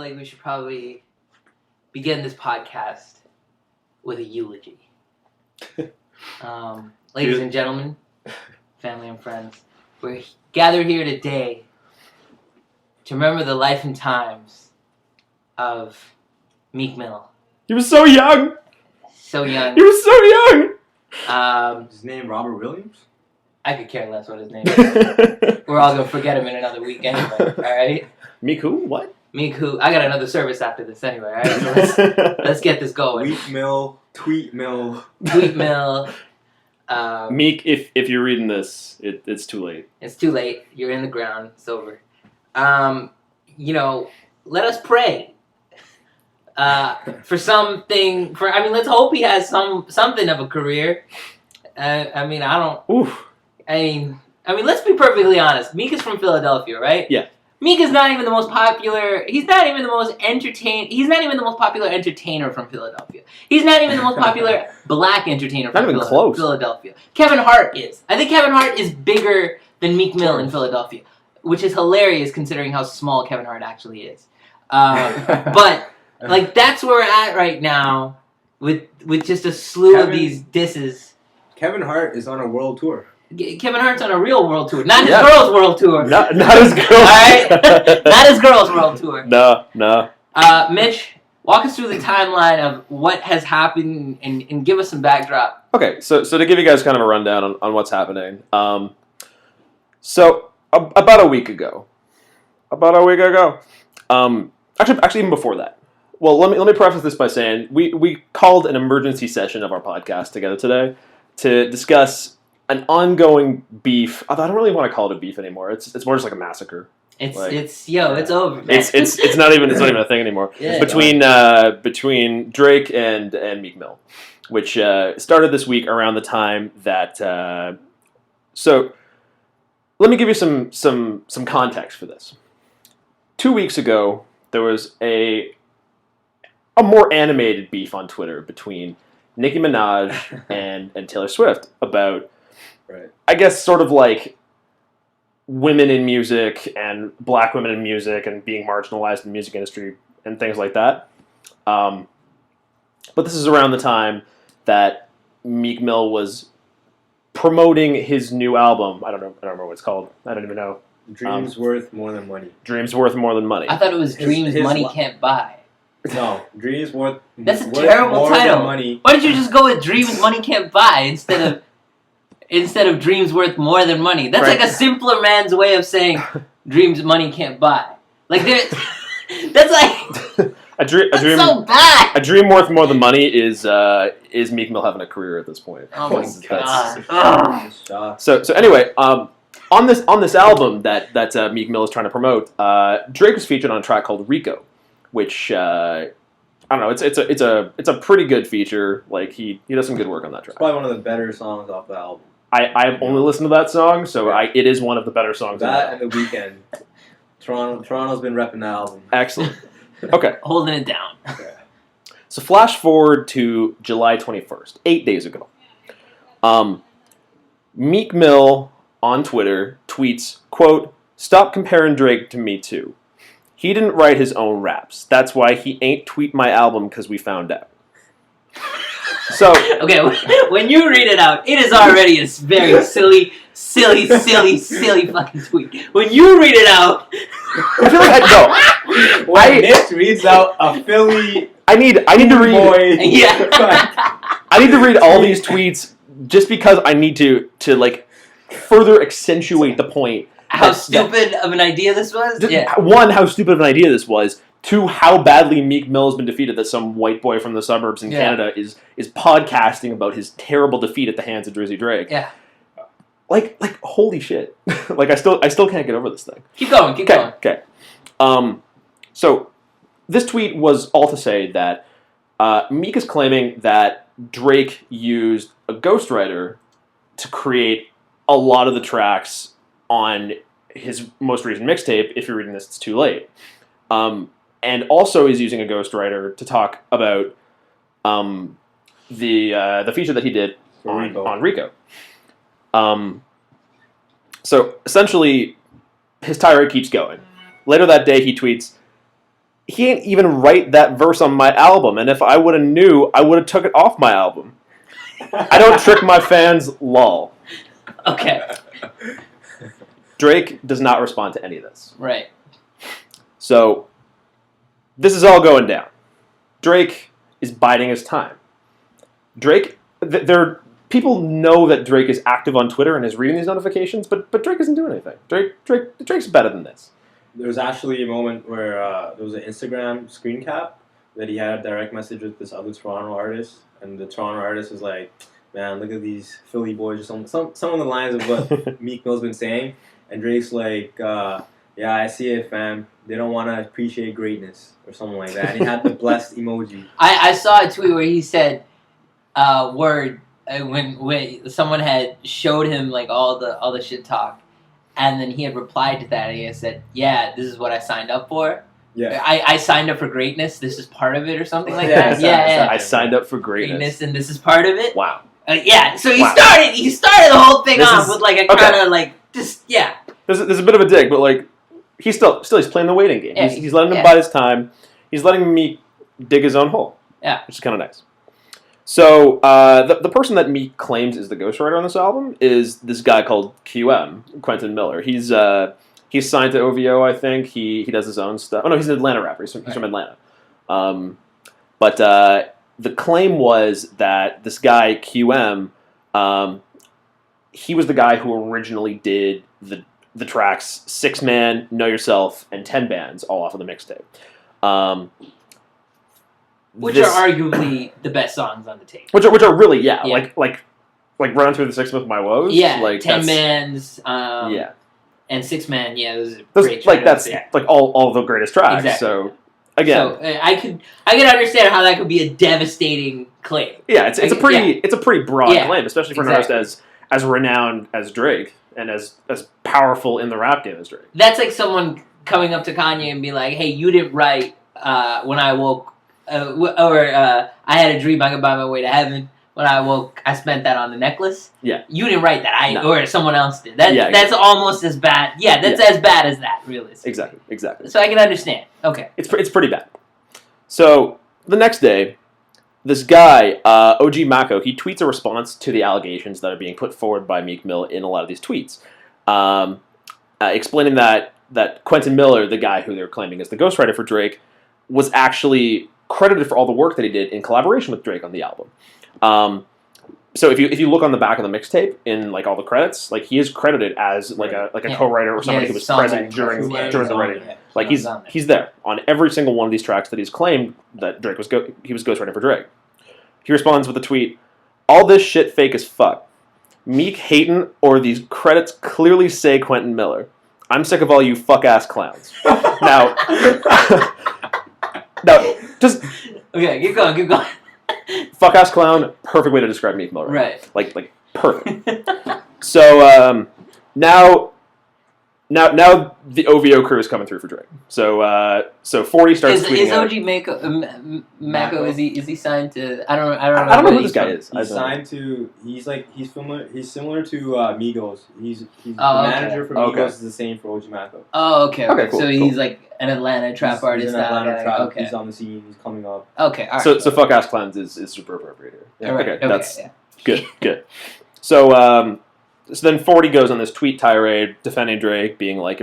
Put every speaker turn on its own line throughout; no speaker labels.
like we should probably begin this podcast with a eulogy. Ladies and gentlemen, family and friends, we're gathered here today to remember the life and times of Meek Mill.
He was so young!
So young.
He was so young!
His name Robert Williams?
I could care less what his name is. We're all going to forget him in another week anyway, alright?
Meek who? What?
Meek who? I got another service after this anyway, alright? So let's get this going.
Wheat Mill, Tweet Mill.
Tweet Mill.
Meek, if you're reading this, it's too late.
It's too late. You're in the ground. It's over. Let us pray. Let's hope he has something of a career. Let's be perfectly honest. Meek is from Philadelphia, right?
Yeah.
Meek is not even the most popular. He's not even the most popular entertainer from Philadelphia. He's not even the most popular black entertainer from Philadelphia. Kevin Hart is. I think Kevin Hart is bigger than Meek Mill in Philadelphia, which is hilarious considering how small Kevin Hart actually is. But that's where we're at right now with just a slew of these disses.
Kevin Hart is on a world tour.
Kevin Hart's on a real world tour, not his girl's world tour.
Not his girl's.
All right, not his girl's world tour.
No.
Mitch, walk us through the timeline of what has happened and give us some backdrop.
Okay, so to give you guys kind of a rundown on what's happening. So about a week ago. Actually, even before that. Well, let me preface this by saying we called an emergency session of our podcast together today to discuss an ongoing beef. I don't really want to call it a beef anymore. It's more just like a massacre.
It's over. Man.
It's not even a thing anymore.
Yeah,
between Drake and Meek Mill, which started this week around the time that. So, let me give you some context for this. 2 weeks ago, there was a more animated beef on Twitter between Nicki Minaj and Taylor Swift about.
Right.
I guess sort of like women in music and black women in music and being marginalized in the music industry and things like that. But this is around the time that Meek Mill was promoting his new album. I don't remember what it's called. I don't even know.
Dreams Worth More Than Money.
Dreams Worth More Than Money.
I thought it was Dreams Money Can't Buy.
No, Dreams Worth.
That's a terrible title.
Money.
Why don't you just go with Dreams Money Can't Buy instead of Dreams Worth More Than Money? That's
right.
Like a simpler man's way of saying Dreams Money Can't Buy. Like that's like
a dream
so bad.
A dream worth more than money is Meek Mill having a career at this point.
Oh my god.
So anyway, on this album that Meek Mill is trying to promote, Drake was featured on a track called Rico, which I don't know. It's a pretty good feature. Like he does some good work on that track.
It's probably one of the better songs off the album.
I've only listened to that song, so it is one of the better songs.
That and The Weeknd. Toronto's been repping the album.
Excellent. Okay.
Holding it down.
Okay.
So flash forward to July 21st, 8 days ago. Meek Mill on Twitter tweets, quote, "Stop comparing Drake to Me Too. He didn't write his own raps. That's why he ain't tweet my album because we found out." So
okay, when you read it out, it is already a very silly fucking tweet. When you read it out,
I feel like
when Mitch reads out a Philly,
I need to read.
Boy,
yeah,
I need to read all these tweets just because I need to like further accentuate the point.
How stupid of an idea this was. Yeah.
One, how stupid of an idea this was. Two, how badly Meek Mill has been defeated that some white boy from the suburbs in Canada is podcasting about his terrible defeat at the hands of Drizzy Drake.
Yeah.
Like holy shit. Like I still can't get over this thing.
Keep going.
Okay. So this tweet was all to say that Meek is claiming that Drake used a ghostwriter to create a lot of the tracks on his most recent mixtape. If you're reading this, it's too late. And also is using a ghostwriter to talk about the feature that he did on Rico. So essentially, his tirade keeps going. Later that day, he tweets, he ain't even write that verse on my album, and if I would have knew, I would have took it off my album. I don't trick my fans, lol.
Okay.
Drake does not respond to any of this.
Right.
So, this is all going down. Drake is biding his time. Drake, people know that Drake is active on Twitter and is reading these notifications, but Drake isn't doing anything. Drake's better than this.
There was actually a moment where there was an Instagram screen cap that he had a direct message with this other Toronto artist, and the Toronto artist was like, "Man, look at these Philly boys," or some of the lines of what Meek Mill's been saying, and Drake's like, "Yeah, I see it, fam. They don't want to appreciate greatness," or something like that. And he had the blessed emoji.
I saw a tweet where he said, "Word." When someone had showed him like all the shit talk, and then he had replied to that, and he had said, "Yeah, this is what I signed up for.
Yeah,
I signed up for greatness. This is part of it, or something like that. Yeah,
I signed up for greatness,
and this is part of it.
Wow.
Yeah. So he started the whole thing off with like a kind of like just yeah.
There's a bit of a dig, but like he's still he's playing the waiting game.
Yeah,
he's letting him bide his time. He's letting Meek dig his own hole.
Yeah,
which is kind of nice. So, the person that Meek claims is the ghostwriter on this album is this guy called QM, Quentin Miller. He's signed to OVO, I think. He does his own stuff. Oh, no, he's an Atlanta rapper. He's from Atlanta. But the claim was that this guy, QM, he was the guy who originally did the tracks 6 Man, Know Yourself, and 10 Bands all off of the mixtape.
Which are arguably the best songs on the tape.
Which are really like Running Through the Six with My Woes.
Yeah,
like
10 Mans.
Yeah,
and 6 Man. Yeah, those are great.
Like that's like all the greatest tracks.
Exactly.
So again,
I could understand how that could be a devastating claim.
Yeah, it's a pretty broad claim, especially for an artist as renowned as Drake and as powerful in the rap game as Drake.
That's like someone coming up to Kanye and be like, "Hey, you didn't write When I Woke." I had a dream I could buy my way to heaven. When I woke, I spent that on the necklace.
Yeah.
You didn't write that.
No.
Or someone else did. That's almost as bad. Yeah, that's as bad as that, realistically.
Exactly.
So I can understand. Okay.
It's pretty bad. So the next day, this guy, OG Mako, he tweets a response to the allegations that are being put forward by Meek Mill in a lot of these tweets, explaining that Quentin Miller, the guy who they're claiming is the ghostwriter for Drake, was actually credited for all the work that he did in collaboration with Drake on the album. So if you look on the back of the mixtape in like all the credits, like he is credited as like a co-writer or somebody who was present during the writing. Like he's there on every single one of these tracks that he's claimed that Drake was ghostwriting for Drake. He responds with a tweet, "All this shit fake as fuck. Meek hatin' or these credits clearly say Quentin Miller. I'm sick of all you fuck ass clowns." Now just
okay, keep going.
Fuck ass clown, perfect way to describe Meek Mill.
Right.
Like perfect. So now the OVO crew is coming through for Drake. So 40 starts tweeting out.
Is OG Mako is he signed to I don't know.
I don't know who this guy is.
He's signed to he's similar to Migos. He's the manager for Migos is the same for OG Mako.
Oh, okay.
Okay, cool.
So he's like an Atlanta trap artist.
He's an Atlanta trap.
Okay.
He's on the scene. He's coming up.
Okay, all right.
So fuck ass clowns is super appropriate here.
Yeah, okay,
that's good. So then 40 goes on this tweet tirade defending Drake, being like,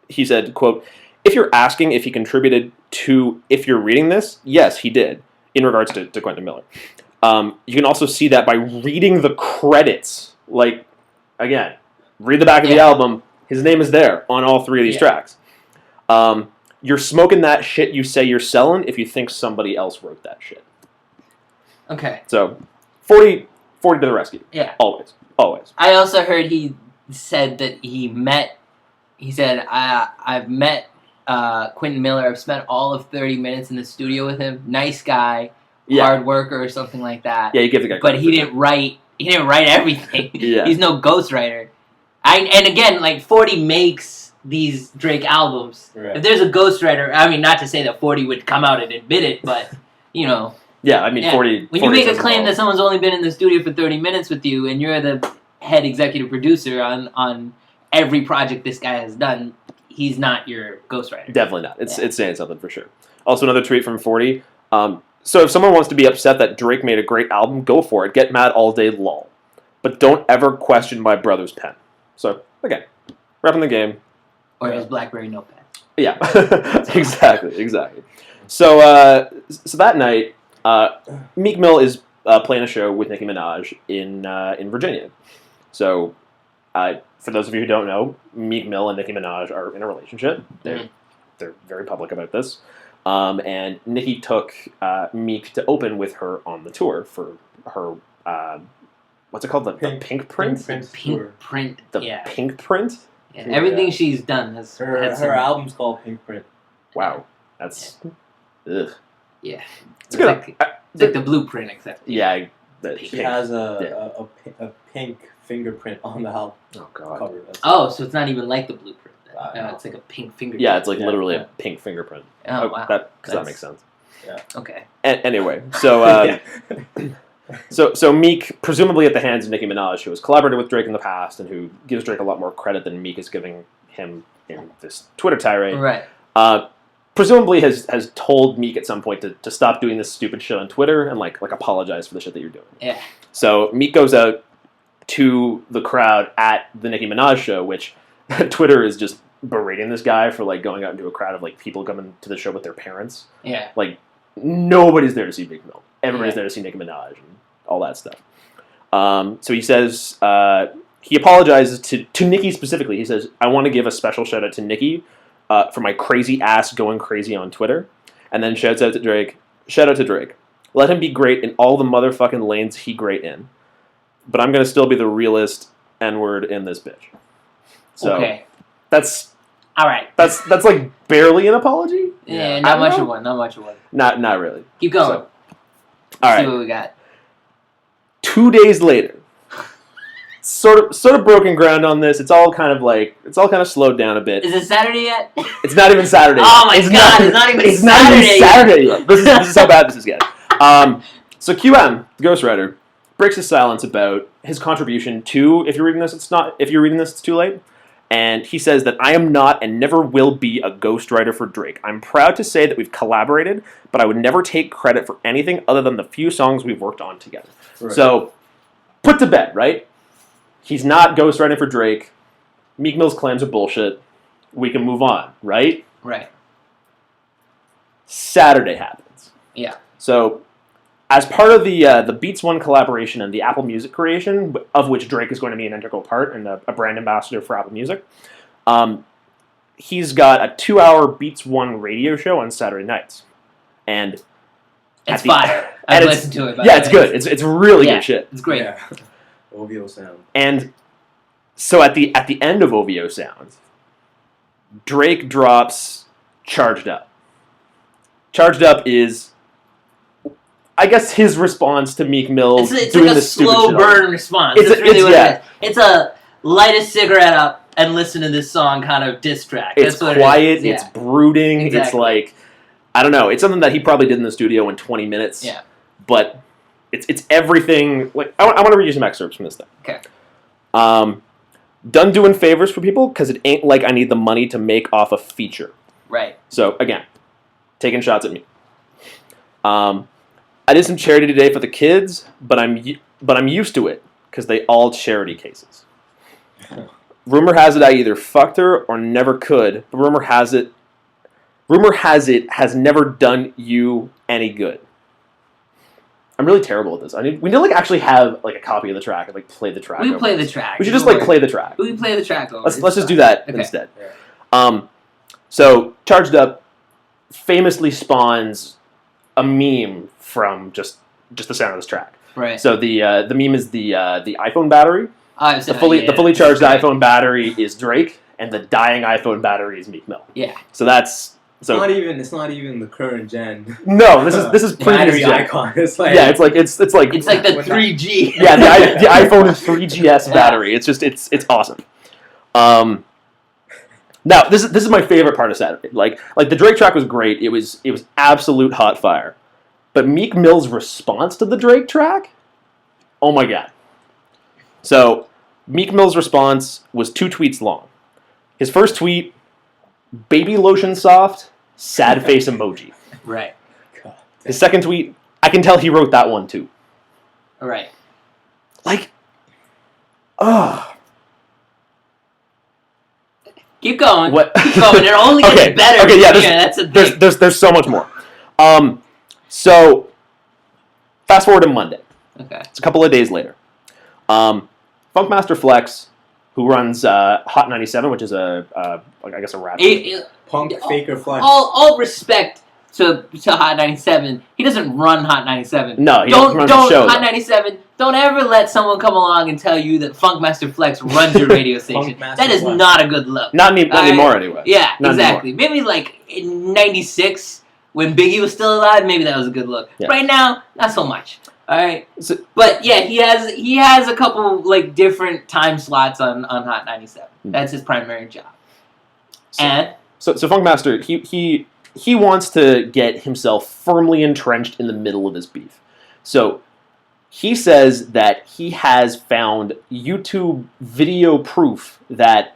he said, quote, "If you're asking if he contributed to If You're Reading This, yes, he did," in regards to Quentin Miller. You can also see that by reading the credits. Like, again, read the back of the album. His name is there on all 3 of these tracks. You're smoking that shit you say you're selling if you think somebody else wrote that shit.
Okay.
So, 40 to the rescue.
Yeah.
Always.
I also heard he said that I've met Quentin Miller. I've spent all of 30 minutes in the studio with him. Nice guy, hard worker or something like that.
Yeah, you give the guy
credit. But he didn't write everything.
Yeah.
He's no ghostwriter. And again, like 40 makes these Drake albums.
Right.
If there's a ghostwriter, I mean, not to say that 40 would come out and admit it, but, you know.
Yeah, I mean, 40...
When you make a claim that someone's only been in the studio for 30 minutes with you, and you're the head executive producer on every project this guy has done, he's not your ghostwriter.
Definitely not. It's saying something for sure. Also, another tweet from 40. So if someone wants to be upset that Drake made a great album, go for it. Get mad all day, lol. But don't ever question my brother's pen. So, again, repping the game.
Or his BlackBerry notepad.
Yeah, exactly. So that night, Meek Mill is playing a show with Nicki Minaj in Virginia. So, for those of you who don't know, Meek Mill and Nicki Minaj are in a relationship. They're very public about this. And Nicki took Meek to open with her on the tour for her, what's it called? The Pink Print?
Pink Print.
The Pink Print?
Yeah, everything she's done has
her album's called Pink Print.
Wow. That's... Ugh.
Yeah.
It's good.
It's like the blueprint, except...
Yeah.
She has a pink fingerprint on the album cover.
So it's not even like the blueprint. No, it's like a pink fingerprint.
Yeah, it's like literally a pink fingerprint.
Oh, wow.
Because that makes sense.
Yeah.
Okay.
Anyway, so... So Meek, presumably at the hands of Nicki Minaj, who has collaborated with Drake in the past and who gives Drake a lot more credit than Meek is giving him in this Twitter tirade,
right?
Presumably has told Meek at some point to stop doing this stupid shit on Twitter and like apologize for the shit that you're doing.
Yeah.
So Meek goes out to the crowd at the Nicki Minaj show, which Twitter is just berating this guy for like going out into a crowd of like people coming to the show with their parents.
Yeah.
Like nobody's there to see Meek Mill. Everybody's there to see Nicki Minaj and all that stuff. So he says, he apologizes to Nicki specifically. He says, I want to give a special shout out to Nicki for my crazy ass going crazy on Twitter. And then shout out to Drake. Let him be great in all the motherfucking lanes he great in. But I'm going to still be the realest N-word in this bitch. So
okay.
That's...
All right.
That's like barely an apology?
Yeah, not much of one.
Not really.
Keep going.
So, all right.
See what we got.
2 days later, sort of broken ground on this. It's all kind of slowed down a bit.
Is it Saturday yet?
It's not even Saturday.
Oh my god! It's not even Saturday
yet. This is how bad this is getting. So QM, the ghostwriter, breaks his silence about his contribution to. If you're reading this, it's not. If you're reading this, it's too late. And he says that I am not and never will be a ghostwriter for Drake. I'm proud to say that we've collaborated, but I would never take credit for anything other than the few songs we've worked on together. Right. So, put to bed, right? He's not ghostwriting for Drake. Meek Mill's claims are bullshit. We can move on, right?
Right.
Saturday happens.
Yeah.
So, as part of the Beats One collaboration and the Apple Music creation, of which Drake is going to be an integral part and a brand ambassador for Apple Music, he's got a 2-hour Beats One radio show on Saturday nights, and
it's fire. I've listened to it.
Yeah, it's good. It's really good shit.
It's great.
Yeah. OVO Sound.
And so at the end of OVO Sound, Drake drops "Charged Up." "Charged Up" is, I guess, his response to Meek Mill
it's
doing
like a
this stupid
slow
shit
burn response. It's really what it is. It's a light a cigarette up and listen to this song kind of diss track.
It's quiet. It's brooding.
Exactly.
It's like, I don't know. It's something that he probably did in the studio in 20 minutes.
Yeah.
But it's everything. Like I want to read you some excerpts from this thing.
Okay.
Done doing favors for people because it ain't like I need the money to make off a feature.
Right.
So again, taking shots at me. I did some charity today for the kids, but I'm used to it because they all charity cases. Rumor has it I either fucked her or never could, but rumor has it has never done you any good. I'm really terrible at this. We need to like actually have like a copy of the track and like play the track.
We play the track.
We should just like play the track.
We play the track over.
Let's just do that instead. Yeah. So Charged Up famously spawns a meme from just the sound of this track.
Right.
So the meme is the iPhone battery. The fully charged iPhone battery is Drake, and the dying iPhone battery is Meek Mill.
Yeah.
So that's
it's not even the current gen.
No, this is previous gen.
Icon. It's like
it's like
the 3G.
Yeah, the iPhone 3GS battery. It's just it's awesome. Now this is my favorite part of Saturday. Like the Drake track was great. It was absolute hot fire. But Meek Mill's response to the Drake track, oh my god. So Meek Mill's response was 2 tweets long. His first tweet baby lotion soft, sad face emoji.
Right.
God.
His second tweet, I can tell he wrote that one too.
Right.
Like, ugh.
Keep going.
What?
Keep going. It only gets better.
Okay, yeah.
That's a big...
There's so much more. So, fast forward to Monday.
Okay.
It's a couple of days later. Funkmaster Flex, who runs Hot 97, which is a rap.
Punk Faker Flex.
All respect to Hot 97. He doesn't run Hot 97.
No, he don't run the show.
Hot 97. Don't ever let someone come along and tell you that Funkmaster Flex runs your radio station. That is not a good look.
Not anymore, anyway.
Yeah,
not
exactly.
Anymore.
Maybe like in '96 when Biggie was still alive. Maybe that was a good look.
Yeah.
Right now, not so much. All right,
So,
but yeah, he has a couple like different time slots on Hot 97. That's his primary job.
So Funkmaster, he wants to get himself firmly entrenched in the middle of his beef. So he says that he has found YouTube video proof that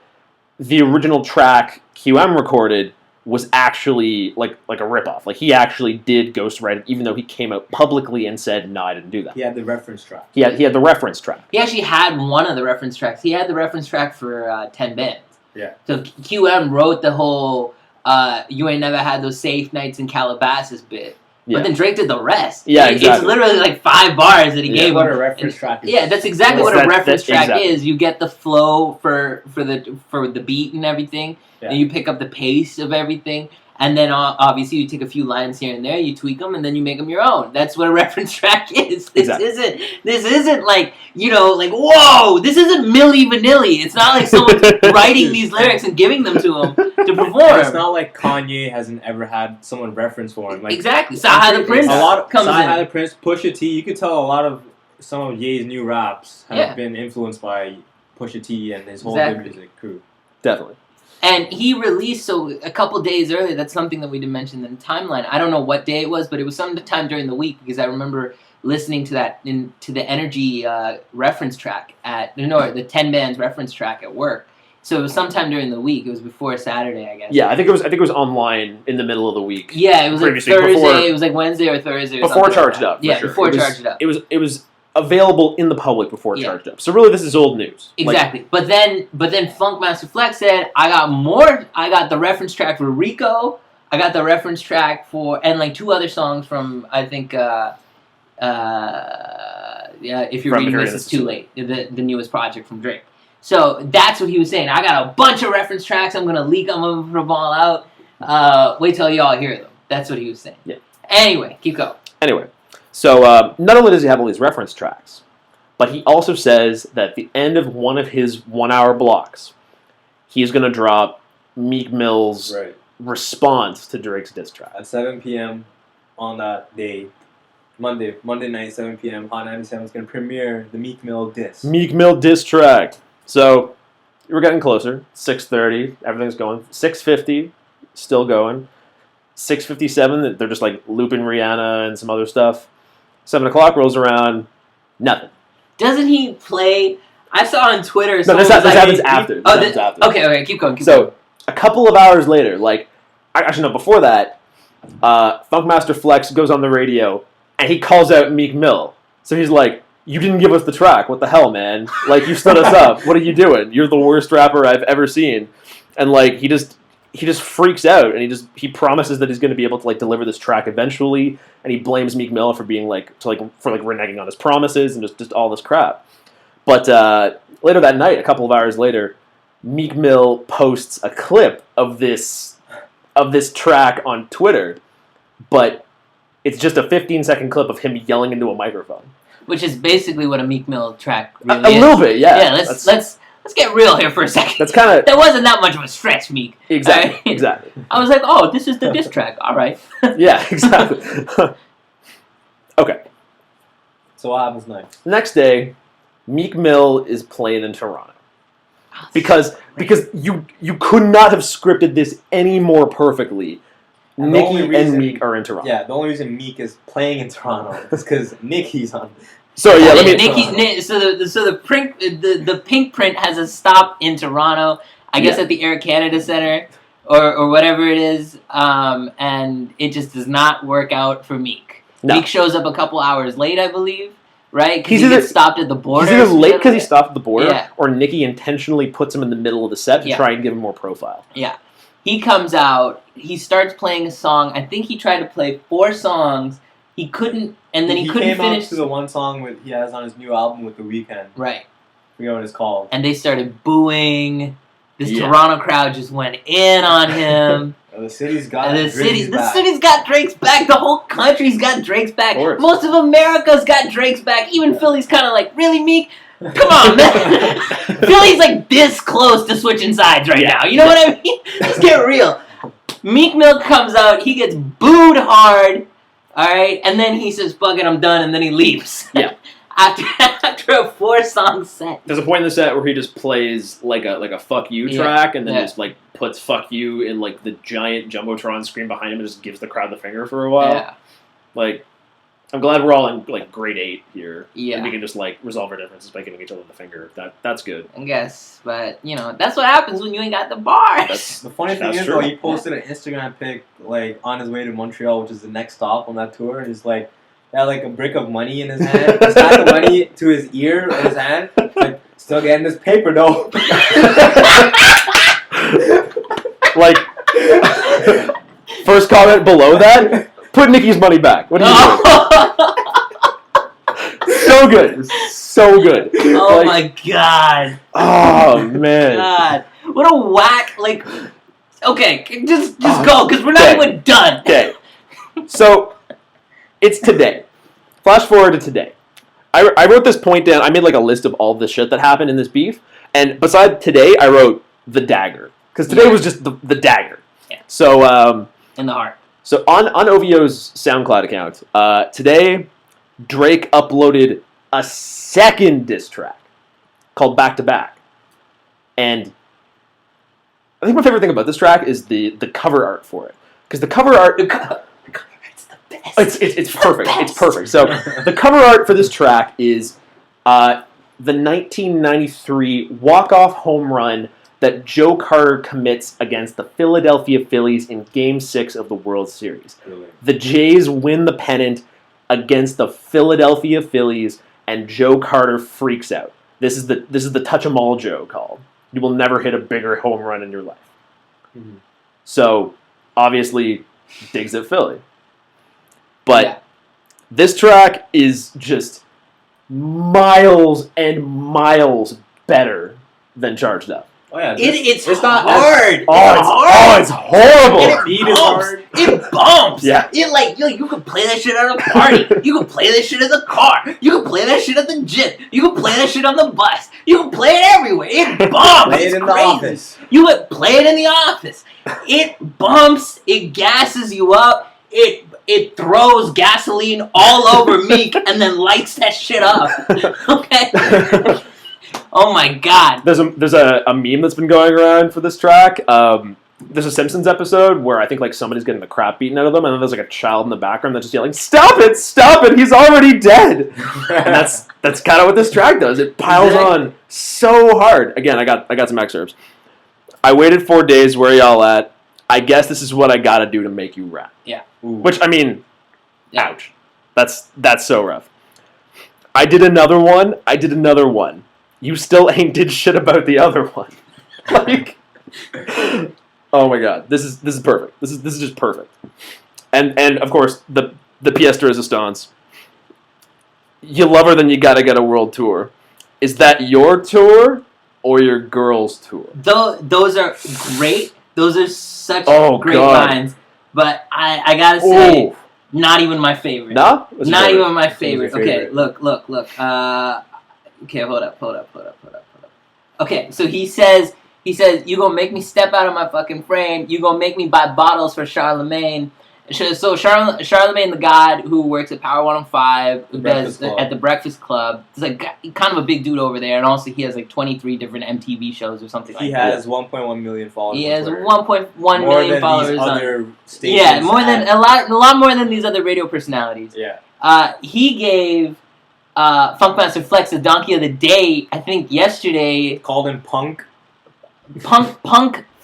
the original track QM recorded was actually like a ripoff. Like he actually did ghostwrite it, even though he came out publicly and said, "No, I didn't do that."
He had the reference track.
He had the reference track.
He actually had one of the reference tracks. He had the reference track for 10 Bands.
Yeah.
So QM wrote the whole "You Ain't Never Had Those Safe Nights in Calabasas" bit.
Yeah.
But then Drake did the rest.
Yeah,
It's
exactly.
literally like 5 bars that he gave
What
him.
a reference track is.
Yeah, that's exactly what a
That's
reference track
exactly.
is. You get the flow for the beat and everything,
Yeah.
and you pick up the pace of everything, and then obviously you take a few lines here and there, you tweak them, and then you make them your own. That's what a reference track is. This isn't like like whoa. This isn't Milli Vanilli. It's not like someone's writing these lyrics and giving them to him to perform.
It's not like Kanye hasn't ever had someone reference for him. Like,
Exactly. Saha the Prince comes
Saha
in.
the Prince, Pusha T. You could tell a lot of some of Ye's new raps have
Yeah.
been influenced by Pusha T and his whole
Exactly.
good music crew.
Definitely.
And he released, so a couple days earlier, that's something that we didn't mention in the timeline. I don't know what day it was, but it was sometime during the week because I remember listening to to the Energy reference track the 10 Bands reference track at work. So it was sometime during the week. It was before Saturday, I guess.
Yeah, I think it was online in the middle of the week.
Yeah, it was like
Previously,
Thursday. It was like Wednesday or Thursday. Or
Before
something
Charged
like
Up.
Yeah,
sure.
before Charged Up.
It was available in the public before
Yeah.
Charged Up. So really, this is old news.
Exactly. But then Funkmaster Flex said, I got more. I got the reference track for Rico. I got the reference track for, and like 2 other songs from, I think, If You're Reading This, It's Too Late. The newest project from Drake. So that's what he was saying. I got a bunch of reference tracks. I'm going to leak them and put them all out. Wait till y'all hear them. That's what he was saying.
Yeah.
Anyway, keep going.
Anyway, so not only does he have all these reference tracks, but he also says that at the end of one of his 1-hour blocks, he's going to drop Meek Mill's response to Drake's diss track.
At 7 p.m. on that day, Monday night, 7 p.m., Hot 97 is going to premiere the Meek Mill diss.
Meek Mill diss track. So we're getting closer. 6:30, everything's going. 6:50, still going. 6:57, they're just like looping Rihanna and some other stuff. 7 o'clock rolls around, nothing.
Doesn't he play? I saw on Twitter.
No, this happens after.
Okay, keep going.
So a couple of hours later, actually no, before that, Funkmaster Flex goes on the radio and he calls out Meek Mill. So he's like, "You didn't give us the track. What the hell, man? Like, you stood us up. What are you doing? You're the worst rapper I've ever seen." And like he just freaks out, and he promises that he's going to be able to deliver this track eventually, and he blames Meek Mill for being for reneging on his promises and just all this crap. But later that night, a couple of hours later, Meek Mill posts a clip of this track on Twitter, but it's just a 15-second clip of him yelling into a microphone.
Which is basically what a Meek Mill track really is.
A little bit, yeah.
Yeah, let's get real here for a second.
That's kind of...
That wasn't that much of a stretch, Meek.
Exactly, exactly.
I was like, oh, this is the diss track. All right.
Yeah, exactly. Okay.
So what happens next?
Next day, Meek Mill is playing in Toronto. Because you could not have scripted this any more perfectly.
And
Nicki and Meek are in Toronto.
Yeah, the only reason Meek is playing in Toronto is because Nicki's on.
So yeah, let me.
The pink print has a stop in Toronto. I guess at the Air Canada Centre. or whatever it is, and it just does not work out for Meek. No. Meek shows up a couple hours late, I believe, right? Because he gets stopped at the border.
He's either late because he stopped at the border, or Nicki intentionally puts him in the middle of the set to try and give him more profile.
Yeah. He comes out, he starts playing a song. I think he tried to play 4 songs. He couldn't, and then he couldn't finish.
He came out to the one song he has on his new album with The Weeknd.
Right.
I forget what it's called.
And they started booing. This Toronto crowd just went in on him.
The city's got
the city's got Drake's back. The whole country's got Drake's back. Most of America's got Drake's back. Even Philly's kind of like, really, Meek? Come on, man. Philly's like this close to switching sides right now. You know what I mean? Let's get real. Meek Mill comes out. He gets booed hard. All right, and then he says, "Fuck it, I'm done," and then he leaves.
Yeah.
After a 4-song set.
There's a point in the set where he just plays like a "fuck you" track, and then just like puts "fuck you" in like the giant jumbotron screen behind him, and just gives the crowd the finger for a while.
Yeah.
Like, I'm glad we're all in like grade 8 here.
Yeah.
And we can just like resolve our differences by giving each other the finger. That's good.
I guess, but you know that's what happens when you ain't got the bars.
The funny thing is though, he posted an Instagram pic like on his way to Montreal, which is the next stop on that tour, and he's like. He had like a brick of money in his hand. He's got the money to his ear in his hand. Like, still getting this paper though.
Like, first comment below that, put Nicki's money back. What are you doing? So good. So good.
Oh my god.
Oh man.
God. What a whack, like, okay, just go, because we're not even done.
Okay. So, it's today. Flash forward to today. I wrote this point down. I made like a list of all the shit that happened in this beef. And beside today, I wrote the dagger. Because today was just the dagger.
Yeah.
So,
in the heart.
So on OVO's SoundCloud account, today, Drake uploaded a second diss track called Back to Back. And I think my favorite thing about this track is the cover art for it. Because the cover art... It's perfect. It's perfect. So the cover art for this track is the 1993 walk-off home run that Joe Carter commits against the Philadelphia Phillies in Game 6 of the World Series. Really? The Jays win the pennant against the Philadelphia Phillies, and Joe Carter freaks out. This is the touch 'em all Joe called. You will never hit a bigger home run in your life. Mm-hmm. So obviously digs at Philly. But this track is just miles and miles better than Charged Up.
Oh yeah,
it's not hard.
It's horrible.
It bumps.
Yeah.
It like you can play that shit at a party. You can play that shit in the car. You can play that shit at the gym. You can play that shit on the bus. You can play it everywhere. It bumps.
Play it in the office.
You would play it in the office. It bumps. It gasses you up. It throws gasoline all over Meek and then lights that shit up. Okay. Oh my god.
There's a meme that's been going around for this track. There's a Simpsons episode where I think like somebody's getting the crap beaten out of them, and then there's like a child in the background that's just yelling, "Stop it! He's already dead!" And that's kind of what this track does. It piles on so hard. Again, I got some excerpts. I waited 4 days. Where y'all at? I guess this is what I gotta do to make you rap.
Yeah.
Ooh. Which I mean, ouch. That's so rough. I did another one. You still ain't did shit about the other one. Like, oh my god, this is perfect. This is just perfect. And of course the pièce de résistance. You love her, then you gotta get a world tour. Is that your tour or your girl's tour?
Those are great. Those are such great lines. But I gotta say, not even my favorite.
No?
Not even my favorite. Okay, look. Okay, hold up. Okay, so he says, you gonna make me step out of my fucking frame. You gonna make me buy bottles for Charlemagne. So Charlemagne the God, who works at Power 105, who does at the Breakfast Club, is like kind of a big dude over there, and also he has like 23 different MTV shows or something like that.
He has 1.1 million followers.
He has 1.1 million followers on
other stations.
Yeah, a lot more than these other radio personalities.
Yeah.
He gave Funkmaster Flex the Donkey of the Day, I think yesterday.
Called him Punk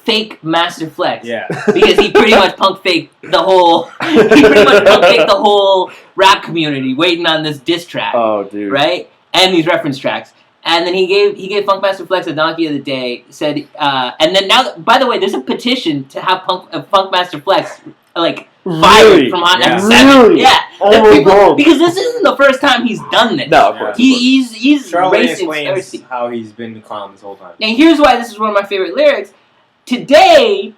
fake Master Flex.
Yeah.
Because he pretty much punk faked the whole rap community waiting on this diss track.
Oh, dude.
Right? And these reference tracks. And then he gave Funkmaster Flex a Donkey of the Day. Said, and then now, by the way, there's a petition to have Funkmaster Flex fired from Hot 97.
Really?
Yeah.
Oh my God.
Because this isn't the first time he's done this.
No, of course.
He's
Charlemagne
racing
explains
thirsty.
how he's been the clown this whole time.
And here's why this is one of my favorite lyrics. Today,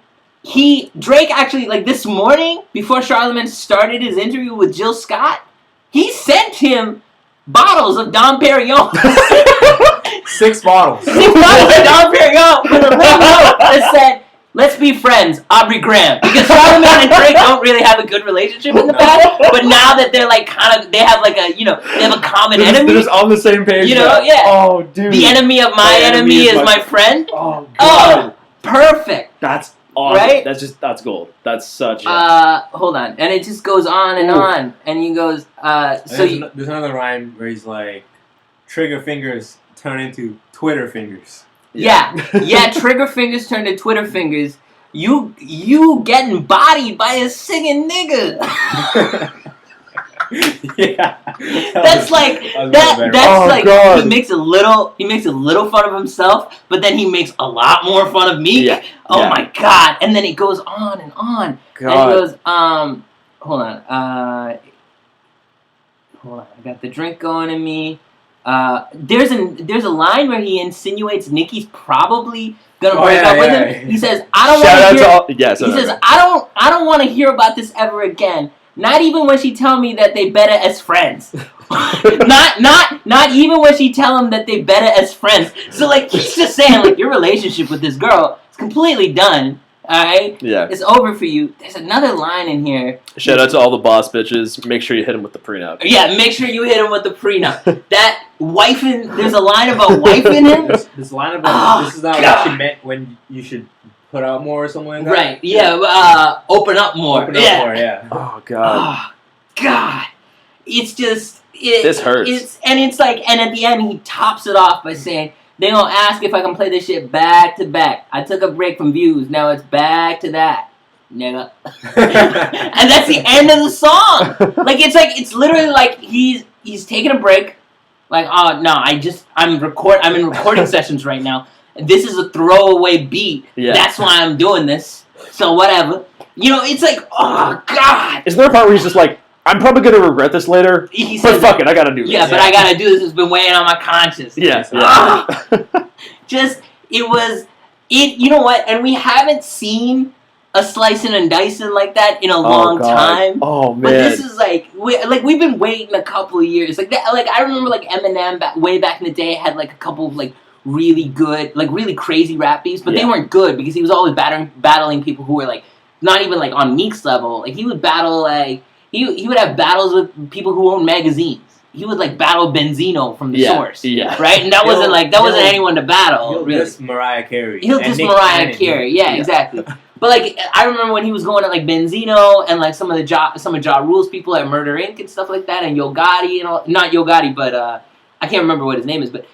Drake actually, this morning, before Charlemagne started his interview with Jill Scott, he sent him bottles of Dom Perignon.
6 bottles.
6 bottles of Dom Perignon with a little note that said, "Let's be friends, Aubrey Graham." Because Charlemagne and Drake don't really have a good relationship in the past, but now that they're they have they have a common enemy.
They're just on the same page.
Yeah.
Oh, dude.
The enemy of my enemy is my friend.
Oh, God.
Oh, perfect.
That's awesome.
Right?
That's gold. That's such.
Hold on, and it just goes on and on, and he goes.
There's another rhyme where he's like, "Trigger fingers turn into Twitter fingers."
Yeah. Trigger fingers turn to Twitter fingers. You getting bodied by a singing nigga.
Yeah.
That's
God.
he makes a little fun of himself, but then he makes a lot more fun of Meek.
Yeah.
Oh my God. And then it goes on and on.
God.
And he goes, hold on, I got the drink going in me. There's a line where he insinuates Nicki's probably gonna break up with him. He says, "I don't want to hear." He says, "I don't want to hear about this ever again. Not even when she tell me that they better as friends. not even when she tell him that they better as friends." So he's just saying your relationship with this girl is completely done. All right.
Yeah.
It's over for you. There's another line in here.
Shout out to all the boss bitches. Make sure you hit him with the prenup.
Yeah, make sure you hit him with the prenup. That wifing. There's a line about wifing him.
This line about this is not what she meant when you should put out more or something like that.
Right. Yeah. Open up more.
Open up more. Yeah.
Oh God.
Oh God. It's just.
This hurts.
And at the end he tops it off by saying, "They gonna ask if I can play this shit back to back. I took a break from views. Now it's back to that, nigga." And that's the end of the song. It's literally he's taking a break. Oh no, I'm in recording sessions right now. This is a throwaway beat.
Yeah.
That's why I'm doing this. So whatever. It's oh God.
Is there a part where he's just like, "I'm probably gonna regret this later, but fuck it, I gotta do this."
Yeah, but I gotta do this. It's been weighing on my conscience.
Yeah.
You know what? And we haven't seen a slicing and dicing like that in a long time.
Oh man.
But this is we've been waiting a couple of years. I remember Eminem way back in the day had a couple of really good, really crazy rap beats, but they weren't good because he was always battling people who were not even on Meek's level. He would battle he would have battles with people who own magazines. He would battle Benzino from the source, right? And that wasn't anyone to battle.
He'll
really.
diss Mariah Carey.
He'll diss Mariah Carey. Yeah, exactly. But I remember when he was going to Benzino and some of Ja Rule's people at Murder Inc. and stuff like that, and Yo Gotti and all. Not Yo Gotti, but I can't remember what his name is. But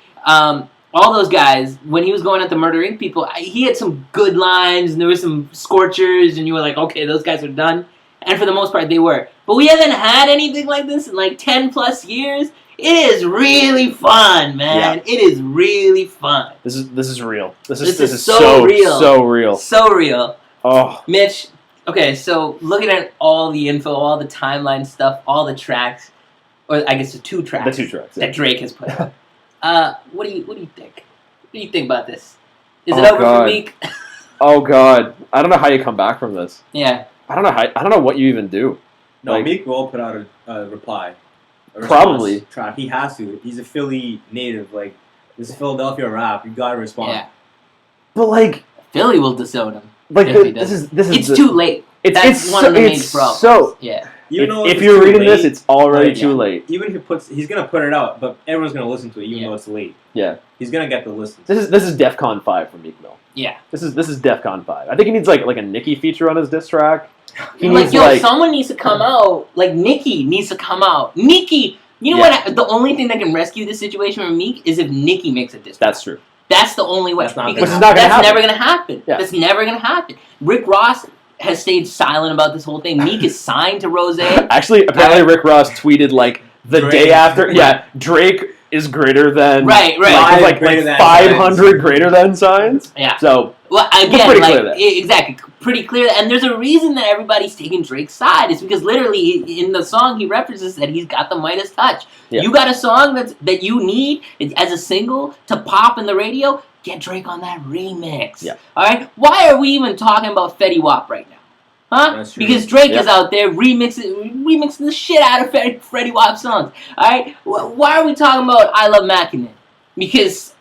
all those guys, when he was going at the Murder Inc. people, he had some good lines and there were some scorchers, and you were okay, those guys are done. And for the most part, they were. But we haven't had anything like this in 10 plus years. It is really fun, man. Yeah. It is really fun.
This is real. This is
so real.
So real.
So real.
Oh.
Mitch, okay, so looking at all the info, all the timeline stuff, all the tracks, or I guess the 2 tracks.
The 2 tracks
that Drake has put out. What do you think? What do you think about this? Is it over for Meek?
Oh God. I don't know how you come back from this.
Yeah.
I don't know what you even do.
No, Meek will put out a reply.
Probably.
Track. He has to. He's a Philly native. This is Philadelphia rap. You gotta respond.
Yeah.
But
Philly will disown him.
This is
it's too late. That's one of the main problems.
So
yeah.
If you're reading this, it's already too late.
Even if he's gonna put it out, but everyone's gonna listen to it, even though it's late.
Yeah.
He's gonna get the listens.
This is DEFCON 5 for Meek Mill.
Yeah.
This is DEFCON 5. I think he needs like a Nicki feature on his diss track.
Someone needs to come out. Nicki needs to come out. Nicki, you know what? The only thing that can rescue this situation from Meek is if Nicki makes a diss track.
That's true.
That's the only way.
That's not
because
gonna
that's
happen.
never going to happen.
Yeah.
That's never going to happen. Rick Ross has stayed silent about this whole thing. Meek is signed to Rose.
Actually, apparently Rick Ross tweeted like the
Drake.
day after. Yeah, Drake is greater than
Right.
like
Greater than
500 greater than signs.
Yeah.
So
well, again,
pretty
like
clear there.
exactly, pretty clear. And there's a reason that everybody's taking Drake's side. It's because literally in the song he references that he's got the Midas touch.
Yeah.
You got a song that you need as a single to pop in the radio. Get Drake on that remix.
Yeah.
All right. Why are we even talking about Fetty Wap right now? Huh?
That's true.
Because Drake is out there remixing the shit out of Fetty Wap songs. All right. Why are we talking about I Love Mackinnon? Because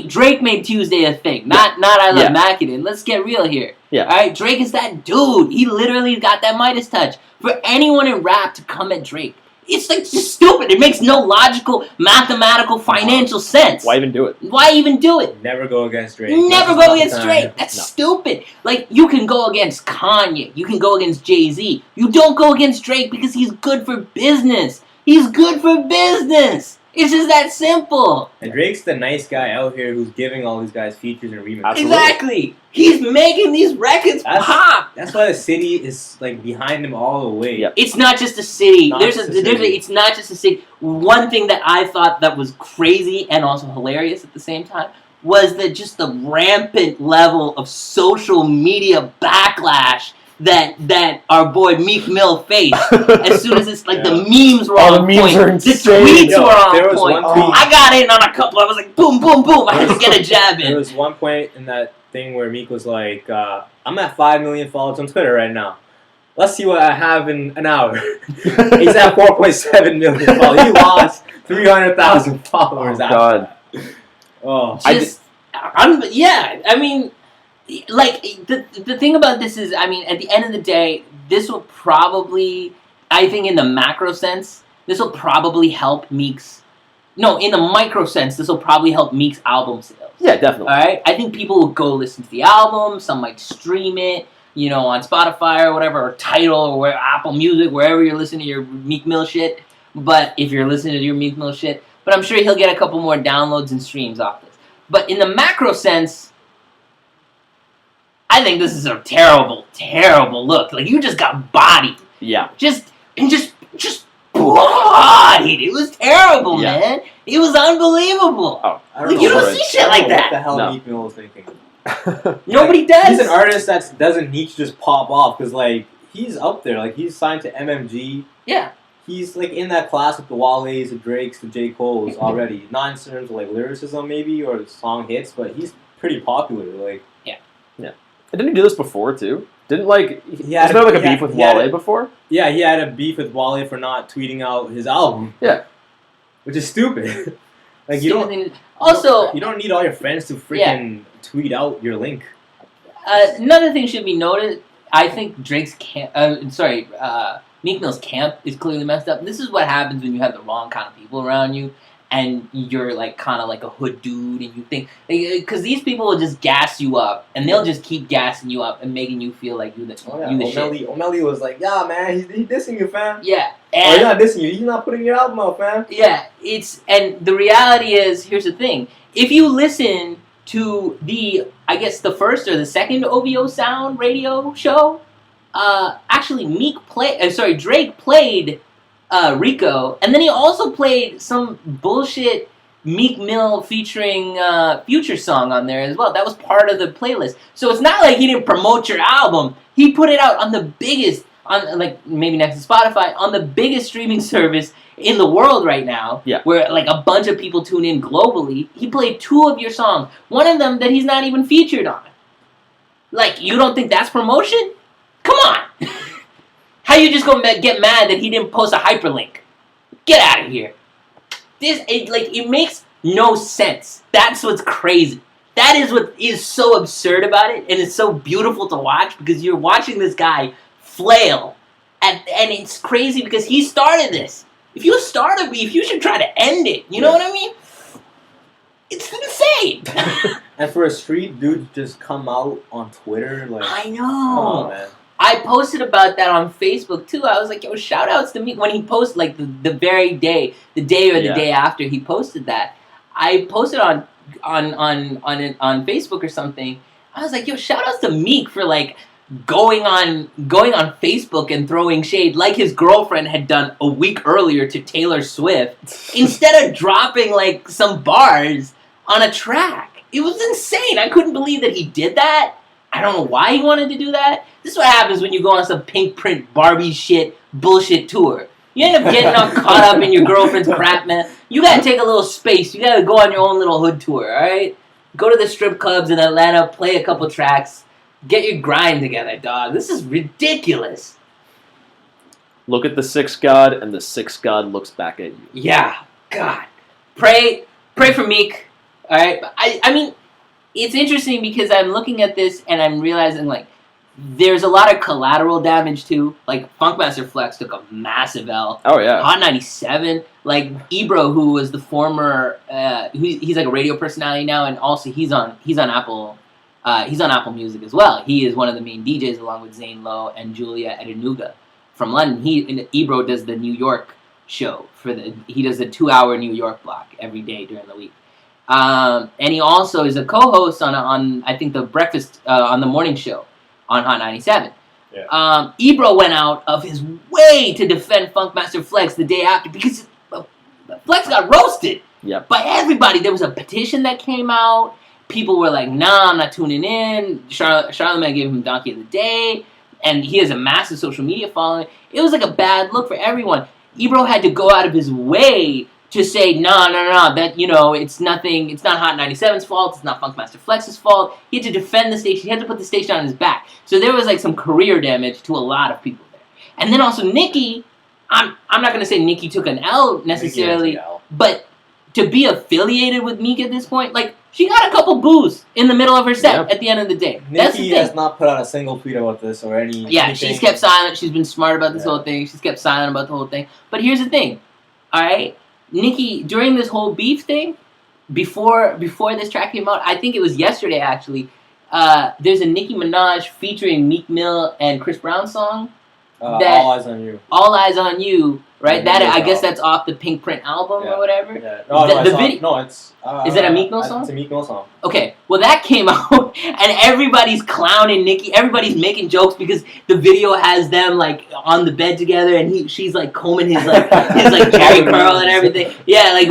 Drake made Tuesday a thing, not I Love Mackinnon. Let's get real here.
Yeah.
All right. Drake is that dude. He literally got that Midas touch. For anyone in rap to come at Drake, it's like just stupid. It makes no logical, mathematical, financial sense.
why even do it?
Why even do it?
Never go against Drake.
Never go against Drake. That's
No.
stupid. Like, you can go against Kanye. You can go against Jay-Z. You don't go against Drake because he's good for business. He's good for business. It's just that simple.
And Drake's the nice guy out here who's giving all these guys features and remixes.
Absolutely.
Exactly. He's making these records pop.
That's why the city is like behind him all the way.
Yep.
It's not just a city.
Not
There's
just
a
a city.
it's not just a city. One thing that I thought that was crazy and also hilarious at the same time was that just the rampant level of social media backlash that our boy Meek Mill faced as soon as it's like the memes were on
the memes
point.
are
The
insane.
tweets
Yo,
were on
there was
point.
one tweet-
I got in on a couple. I was like, boom, boom, boom. I had to get a jab
There
in.
was one point in that thing where Meek was like, I'm at 5 million followers on Twitter right now. Let's see what I have in an hour. He's at 4.7 million followers. He lost 300,000 followers
Oh,
after
God.
that. Oh.
Yeah, I mean, like, the thing about this is, I mean, at the end of the day, this will probably, I think in the macro sense, this will probably help Meek's, no, in the micro sense, this will probably help Meek's album sales.
Yeah, definitely.
Alright? I think people will go listen to the album, some might stream it, you know, on Spotify or whatever, or Tidal, or where Apple Music, wherever you're listening to your Meek Mill shit, but if you're listening to your Meek Mill shit, but I'm sure he'll get a couple more downloads and streams off this. But in the macro sense, I think this is a terrible, terrible look. Like, you just got bodied.
Yeah.
Just bodied. It was terrible,
Yeah.
man. It was unbelievable.
Oh,
I don't
Like, you
know
don't
what-
see shit like
I don't know
that.
What the hell
No.
Meek Mill is thinking?
Nobody does.
He's an artist that doesn't need to just pop off because, like, he's up there. Like, he's signed to MMG.
Yeah.
He's, like, in that class with the Wale's, the Drakes, the J. Cole's already. Not in terms of, like, lyricism, maybe, or song hits, but he's pretty popular. Like,
Didn't he do this before, too? Didn't, like,
He had
wasn't there, like, a
he had-
beef with
he had
Wale
a-
before?
yeah, he had a beef with Wale for not tweeting out his album.
Yeah.
Which is stupid. Like, you don't...
Also,
You don't need all your friends to freaking tweet out your link.
another thing should be noted. I think Drake's Meek Mill's camp is clearly messed up. This is what happens when you have the wrong kind of people around you, and you're like kind of like a hood dude, and you think because these people will just gas you up, and they'll just keep gassing you up and making you feel like you the shit.
O'Malley was like, yeah, man, he's dissing you, fam.
Yeah,
Oh, he's not dissing you. He's not putting your album out, fam.
yeah. And the reality is, here's the thing: if you listen to the first or the second OVO Sound radio show, actually Drake played Rico, and then he also played some bullshit Meek Mill featuring Future song on there as well. That was part of the playlist. So it's not like he didn't promote your album. He put it out on the biggest, on like maybe next to Spotify, on the biggest streaming service in the world right now, where like a bunch of people tune in globally. He played 2 of your songs, one of them that he's not even featured on. Like, you don't think that's promotion? Come on! How you just gonna get mad that he didn't post a hyperlink? Get out of here! It makes no sense. That's what's crazy. That is what is so absurd about it, and it's so beautiful to watch because you're watching this guy flail, and it's crazy because he started this. If you start a beef, you should try to end it. You know what I mean? It's insane.
And for a street dude to just come out on Twitter, like,
I know.
Come on, man.
I posted about that on Facebook too. I was like, yo, shout outs to me when he posted like the very day, the day or the day after he posted that. I posted on on Facebook or something. I was like, yo, shout outs to Meek for like going on Facebook and throwing shade like his girlfriend had done a week earlier to Taylor Swift instead of dropping like some bars on a track. It was insane. I couldn't believe that he did that. I don't know why he wanted to do that. This is what happens when you go on some pink print Barbie shit bullshit tour. You end up getting all caught up in your girlfriend's crap, man. You gotta take a little space. You gotta go on your own little hood tour, alright? Go to the strip clubs in Atlanta, play a couple tracks, get your grind together, dog. This is ridiculous.
Look at the sixth god, and the sixth god looks back at you.
Yeah, God. Pray for Meek, alright? I mean, it's interesting because I'm looking at this and I'm realizing, like, there's a lot of collateral damage too. Like Funkmaster Flex took a massive L.
Oh yeah.
Hot 97. Like Ebro, who was the former, he's like a radio personality now, and also he's on Apple Music as well. He is one of the main DJs along with Zane Lowe and Julia Edenuga from London. Ebro does the New York show he does a 2-hour New York block every day during the week. And he also is a co-host on I think the breakfast on the morning show on Hot 97. Yeah. Ebro went out of his way to defend Funkmaster Flex the day after because Flex got roasted by everybody. There was a petition that came out. People were like, nah, I'm not tuning in. Charlamagne gave him Donkey of the Day, and he has a massive social media following. It was like a bad look for everyone. Ebro had to go out of his way to say, no, that, it's nothing, it's not Hot 97's fault, it's not Funkmaster Flex's fault. He had to defend the station, he had to put the station on his back. So there was like some career damage to a lot of people there. And then also Nicki, I'm not going to say Nicki took an L necessarily, but to be affiliated with Meek at this point, like, she got a couple boos in the middle of her set at the end of the day.
Nicki has not put out a single tweet about this or any.
Yeah, she's kept silent, she's been smart about this whole thing, she's kept silent about the whole thing. But here's the thing, alright? Nicki, during this whole beef thing, before this track came out, I think it was yesterday actually, there's a Nicki Minaj featuring Meek Mill and Chris Brown song.
All Eyes on You.
All Eyes on You, right? That I guess that's off the Pink Print album or whatever.
Yeah. No, it's...
is it a Meek Mill song?
It's a Meek Mill song.
Okay, well that came out, and everybody's clowning Nicki. Everybody's making jokes because the video has them like on the bed together, and she's like combing his Jerry curl and everything. Yeah, like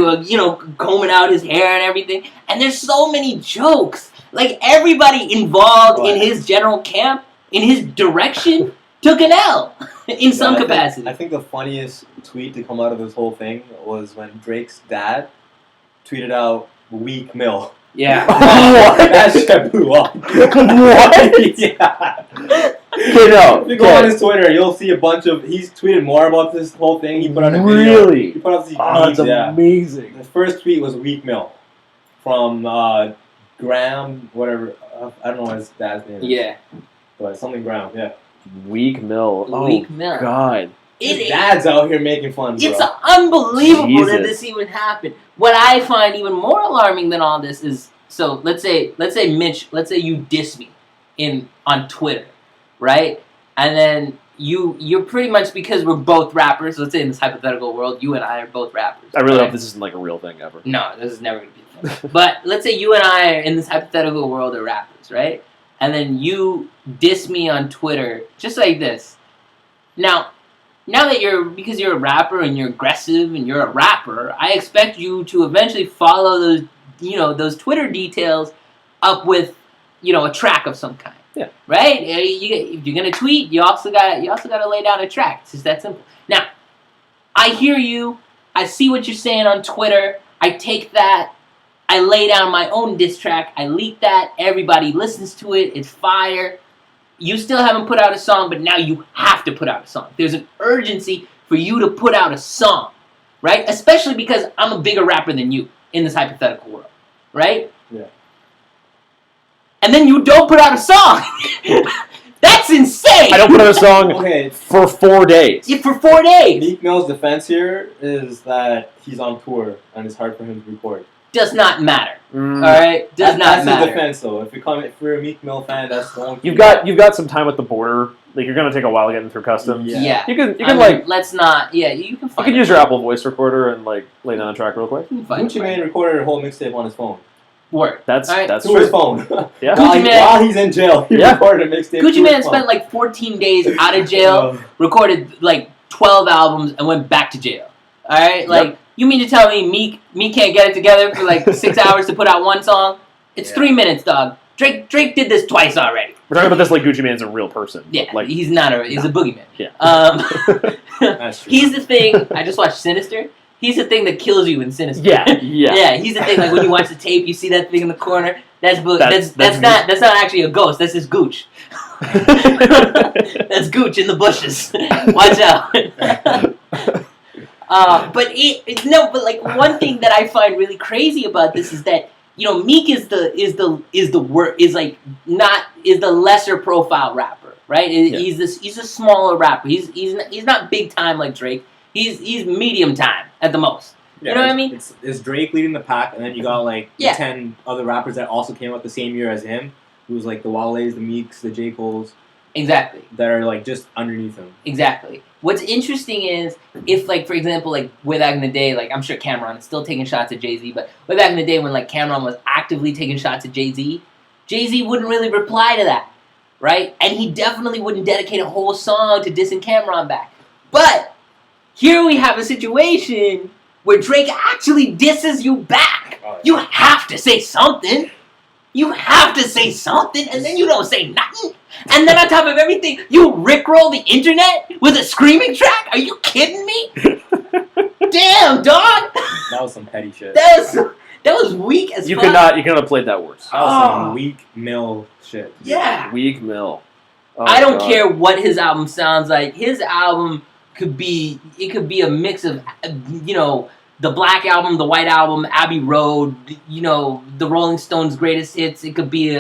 combing out his hair and everything. And there's so many jokes. Like everybody involved in his general camp, in his direction, took an L in some capacity.
I think the funniest tweet to come out of this whole thing was when Drake's dad tweeted out "Weak Mill."
Yeah.
That shit blew up.
What?
Yeah.
If
you go on his Twitter, you'll see a bunch of... He's tweeted more about this whole thing. He put out a video.
Really?
He put out these
that's amazing.
The first tweet was "Weak Mill" from Graham, whatever. I don't know what his dad's name is.
Yeah.
But something Graham, yeah.
Weak Mill.
Weak Mill.
God.
His dad's out here making fun, bro.
It's unbelievable that this even happened. What I find even more alarming than all this is, so let's say Mitch, let's say you diss me on Twitter, right? And then you're pretty much, because we're both rappers, let's say in this hypothetical world, you and I are both rappers.
I really hope this isn't like a real thing ever.
No, this is never going to be a thing. But let's say you and I are in this hypothetical world of rappers, right? And then you diss me on Twitter, just like this. Now that because you're a rapper and you're aggressive and you're a rapper, I expect you to eventually follow those Twitter details up with, a track of some kind.
Yeah.
Right? If you're gonna tweet, you also gotta lay down a track. It's just that simple. Now, I hear you. I see what you're saying on Twitter. I take that. I lay down my own diss track. I leak that. Everybody listens to it. It's fire. You still haven't put out a song, but now you have to put out a song. There's an urgency for you to put out a song, right? Especially because I'm a bigger rapper than you in this hypothetical world, right?
Yeah.
And then you don't put out a song. That's insane.
I don't put out a song for 4 days.
Yeah, for 4 days.
Meek Mill's defense here is that he's on tour and it's hard for him to record.
Does not matter. All right, does not matter.
That's his defense, though. If you're a Meek Mill fan, that's the only.
You've got some time at the border. Like you're gonna take a while getting through customs.
Yeah.
You can
let's not. Yeah, you can.
You can use your Apple Voice recorder and like lay down a track real quick.
Gucci Mane recorded a whole mixtape on his phone.
Word.
That's
to his phone.
Yeah.
While he's in jail, he recorded a mixtape.
Gucci Mane spent like 14 days out of jail, recorded like 12 albums, and went back to jail. All right, like you mean to tell me Meek can't get it together for like 6 hours to put out one song? It's 3 minutes, dog. Drake did this twice already.
We're talking about this like Gucci Mane's a real person.
Yeah,
like
he's not he's a boogeyman.
Yeah.
That's true.
He's the thing. I just watched Sinister. He's the thing that kills you in Sinister.
Yeah.
Yeah, he's the thing. Like when you watch the tape, you see that thing in the corner. That's not actually a ghost. That's just Gooch. That's Gooch in the bushes. Watch out. But like one thing that I find really crazy about this is that Meek is the lesser profile rapper, right? He's a smaller rapper. He's not big time like Drake. He's medium time at the most.
Yeah,
you know what I mean?
It's Drake leading the pack, and then you got like the 10 other rappers that also came out the same year as him. Who's like the Wale's, the Meeks, the J. Cole's.
Exactly.
That are like just underneath him.
Exactly. What's interesting is if like for example like way back in the day, like I'm sure Cameron is still taking shots at Jay-Z, but way back in the day when like Cameron was actively taking shots at Jay-Z, Jay-Z wouldn't really reply to that, right? And he definitely wouldn't dedicate a whole song to dissing Cameron back. But here we have a situation where Drake actually disses you back. Oh, yeah. You have to say something. You have to say something, and then you don't say nothing. And then on top of everything, you rickroll the internet with a screaming track? Are you kidding me? Damn, dog!
That was some petty shit.
That was weak as
you
fuck.
You could not have played that worse.
That was some Meek Mill shit.
Yeah.
Meek Mill. Oh,
I don't care what his album sounds like. His album could be a mix of, the Black Album, the White Album, Abbey Road, the Rolling Stones' greatest hits. It could be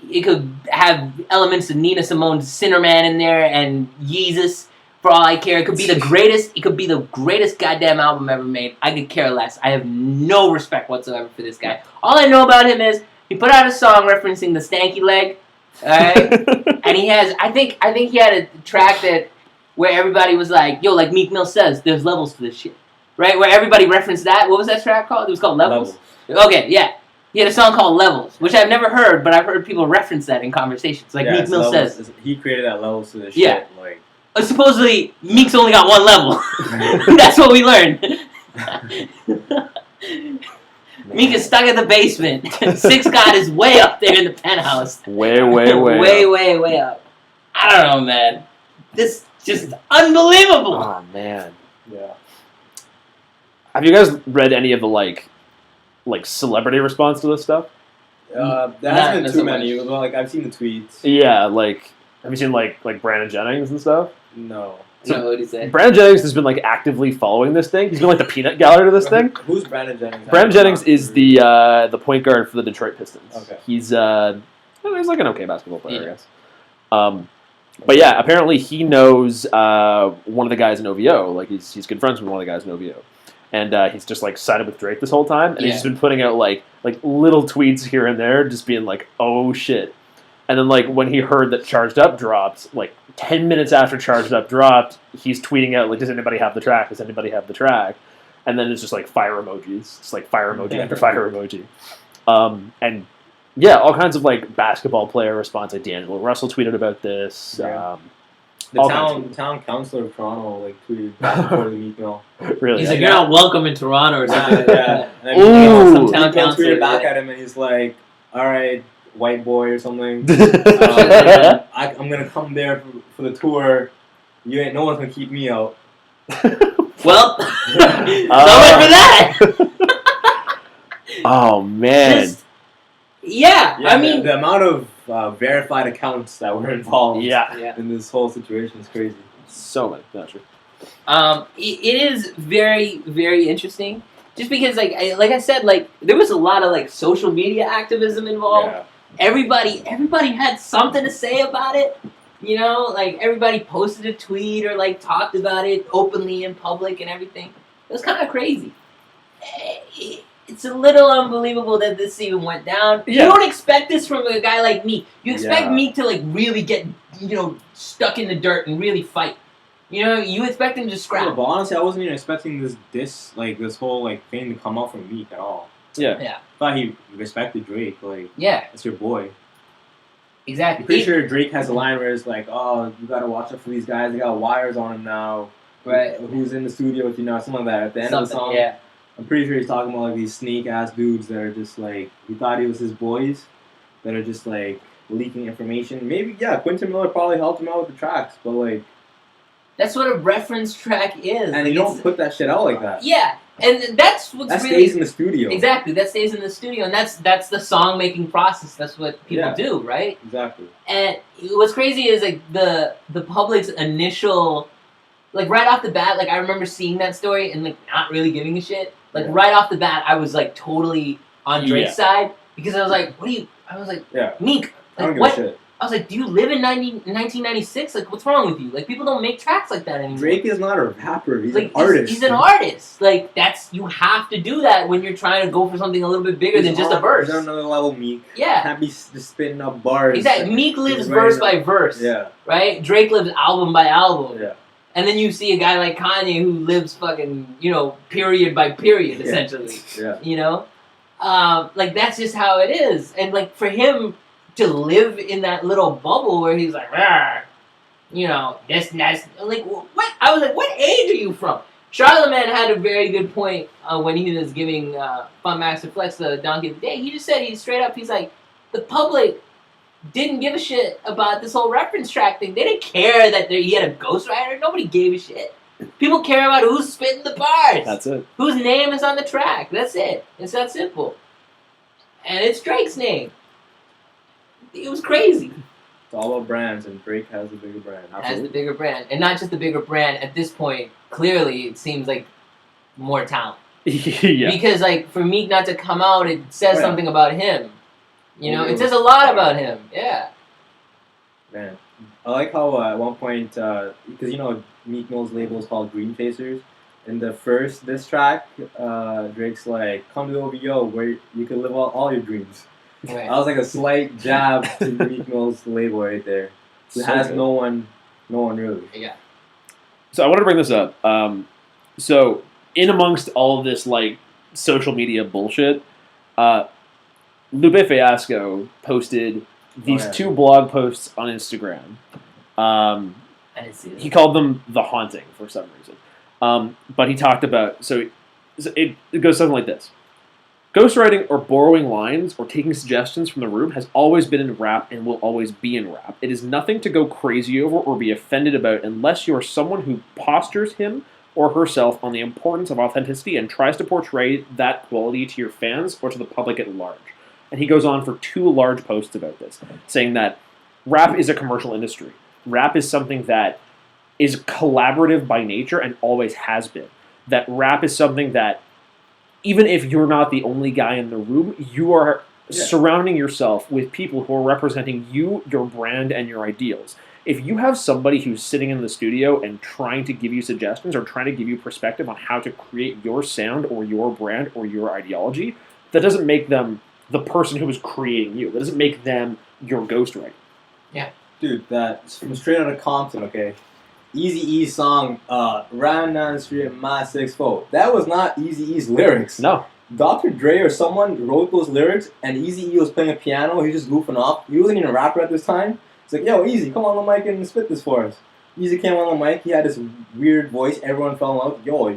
it could have elements of Nina Simone's Sinner Man in there and Yeezus, for all I care. It could be the greatest. It could be the greatest goddamn album ever made. I could care less. I have no respect whatsoever for this guy. All I know about him is he put out a song referencing the stanky leg, alright? And he has. I think he had a track where everybody was like, "Yo, like Meek Mill says, there's levels to this shit." Right? Where everybody referenced that. What was that track called? It was called Levels? Okay, yeah. He had a song called Levels, which I've never heard, but I've heard people reference that in conversations. Like Meek Mill says.
He created that Levels to this
shit.
Like.
Supposedly, Meek's only got one level. That's what we learned. Meek is stuck in the basement. Six God is way up there in the penthouse.
Way
up. I don't know, man. This just unbelievable.
Oh, man.
Yeah.
Have you guys read any of the like celebrity response to this stuff?
There hasn't been too many. Well, like I've seen the tweets.
Yeah, like have you seen like Brandon Jennings and stuff?
No.
So what did he say?
Brandon Jennings has been like actively following this thing. He's been like the peanut gallery to this thing.
Who's Brandon Jennings?
Brandon Jennings is the point guard for the Detroit Pistons.
Okay.
He's like an okay basketball player, I guess. But yeah, apparently he knows one of the guys in OVO. Like he's good friends with one of the guys in OVO. And he's just like sided with Drake this whole time, and he's just been putting out like little tweets here and there, just being like, "Oh shit!" And then like when he heard that Charged Up dropped, like 10 minutes after Charged Up dropped, he's tweeting out like, "Does anybody have the track? Does anybody have the track?" And then it's just like fire emojis, just like fire emoji after fire emoji, and yeah, all kinds of like basketball player response. Like D'Angelo Russell tweeted about this.
Yeah. The town councilor of Toronto tweeted back before the Meek Mill.
Really?
He's like, "You're not welcome in Toronto," or something.
Yeah. And
then
some town councilor
tweeted back at him, and he's like, "All right, white boy or something. I'm gonna come there for the tour. No one's gonna keep me out."
Well, so much for that.
Oh man.
Yeah, I mean
the amount of verified accounts that were involved in this whole situation is crazy.
So many, not true.
It is very, very interesting. Just because, like I said, like there was a lot of like social media activism involved.
Yeah.
Everybody had something to say about it. Like everybody posted a tweet or like talked about it openly in public and everything. It was kind of crazy. It's a little unbelievable that this even went down. Yeah. You don't expect this from a guy like Meek. You expect Meek to like really get stuck in the dirt and really fight. You expect him to scrap.
Yeah, but honestly, I wasn't even expecting this whole like thing to come out from Meek at all.
Yeah.
Thought he respected Drake. Like,
yeah,
that's your boy.
exactly.
I'm pretty sure Drake has a line where it's like, oh, you gotta watch out for these guys. They got wires on them now.
Right.
Who's in the studio with you now? Something like that. At the end of the song,
Yeah.
I'm pretty sure he's talking about like these snake ass dudes that are just like he thought he was his boys, that are just like leaking information. Maybe Quentin Miller probably helped him out with the tracks, but like
that's what a reference track is.
And you don't put that shit out like that.
Yeah, and that's what's
that
really...
stays in the studio.
Exactly, that stays in the studio, and that's the song-making process. That's what people do, right?
Exactly.
And what's crazy is, like, the public's initial... Like, right off the bat, like, I remember seeing that story and, like, not really giving a shit. Like, right off the bat, I was, like, totally on Drake's side, because I was like, Meek,
I don't
like,
give
what?
a shit.
I was like, do you live in 1996? Like, what's wrong with you? Like, people don't make tracks like that anymore.
Drake is not a rapper. He's an artist.
He's an artist. Like, you have to do that when you're trying to go for something a little bit bigger than just a verse.
He's on another level, Meek.
Yeah.
Can't be just spitting up bars.
Exactly. Meek lives verse by verse.
Yeah.
Right? Drake lives album by album.
Yeah.
And then you see a guy like Kanye who lives fucking, period by period, essentially.
Yeah.
You know? Like, that's just how it is. And, like, for him to live in that little bubble where he's like, this and that's, like, what? I was like, what age are you from? Charlamagne had a very good point when he was giving Fun Master Flex the Donkey of the Day. He just said, he's like, the public didn't give a shit about this whole reference track thing. They didn't care that he had a ghostwriter. Nobody gave a shit. People care about who's spitting the bars.
That's it.
Whose name is on the track. That's it. It's that simple. And it's Drake's name. It was crazy.
It's all about brands, and Drake has the bigger brand. Absolutely.
Has the bigger brand. And not just the bigger brand. At this point, clearly, it seems like more talent.
Yeah.
Because, like, for Meek not to come out, it says something about him. It says a lot about him. Yeah.
Man. I like how at one point, because, Meek Mill's label is called Green Facers. In the first diss track, Drake's like, come to OVO where you can live all your dreams.
Right.
That was like a slight jab to Meek Mill's label right there. It has no one really.
Yeah.
So I want to bring this up. So in amongst all of this like social media bullshit, Lupe Fiasco posted these two blog posts on Instagram.
I didn't see that.
He called them The Haunting for some reason. But he talked about, so it goes something like this. Ghostwriting or borrowing lines or taking suggestions from the room has always been in rap and will always be in rap. It is nothing to go crazy over or be offended about unless you are someone who postures him or herself on the importance of authenticity and tries to portray that quality to your fans or to the public at large. And he goes on for 2 large posts about this, saying that rap is a commercial industry. Rap is something that is collaborative by nature and always has been. That rap is something that, even if you're not the only guy in the room, you are surrounding yourself with people who are representing you, your brand, and your ideals. If you have somebody who's sitting in the studio and trying to give you suggestions or trying to give you perspective on how to create your sound or your brand or your ideology, that doesn't make them the person who is creating you. That doesn't make them your ghostwriter.
Yeah.
Dude, that's from straight out of Compton, okay? Eazy-E's song, Riding Down the Street in My 6'4". That was not Eazy-E's lyrics.
No.
Dr. Dre or someone wrote those lyrics, and Eazy-E was playing a piano. He was just goofing off. He wasn't even a rapper at this time. It's like, yo, Eazy, come on the mic and spit this for us. Eazy came on the mic. He had this weird voice. Everyone fell in love. Yo,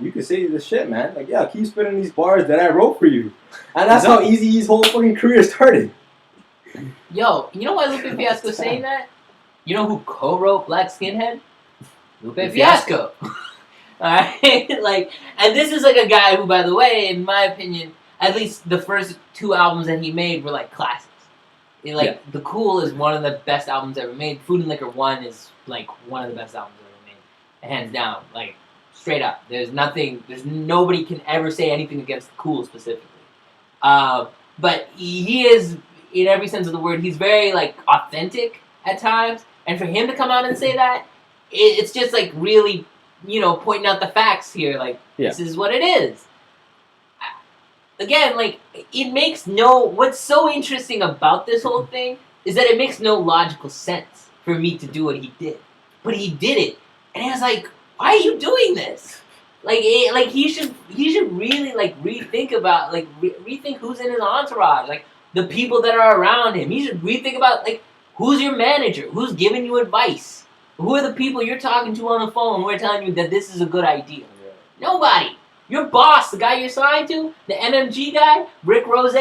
you can say this shit, man. Like, yeah, keep spitting these bars that I wrote for you. And that's how Eazy-E's whole fucking career started.
Yo, you know why Lupe Fiasco's saying that? You know who co-wrote Black Skinhead? Lupe Fiasco. Alright? Like, and this is like a guy who, by the way, in my opinion, at least the first 2 albums that he made were like classics. The Cool is one of the best albums ever made. Food and Liquor 1 is like one of the best albums ever made. Hands down. Like, straight up. There's nobody can ever say anything against The Cool specifically. But he is, in every sense of the word, he's very like authentic at times. And for him to come out and say that, it's just like really, pointing out the facts here. Like, this is what it is. Again, like, it makes what's so interesting about this whole thing is that it makes no logical sense for me to do what he did. But he did it. And I was like, why are you doing this? Like he should really like rethink about like rethink who's in his entourage, like the people that are around him. He should rethink about like who's your manager, who's giving you advice, who are the people you're talking to on the phone who are telling you that this is a good idea. Yeah. Nobody. Your boss, the guy you're signed to, the MMG guy, Rick Rose,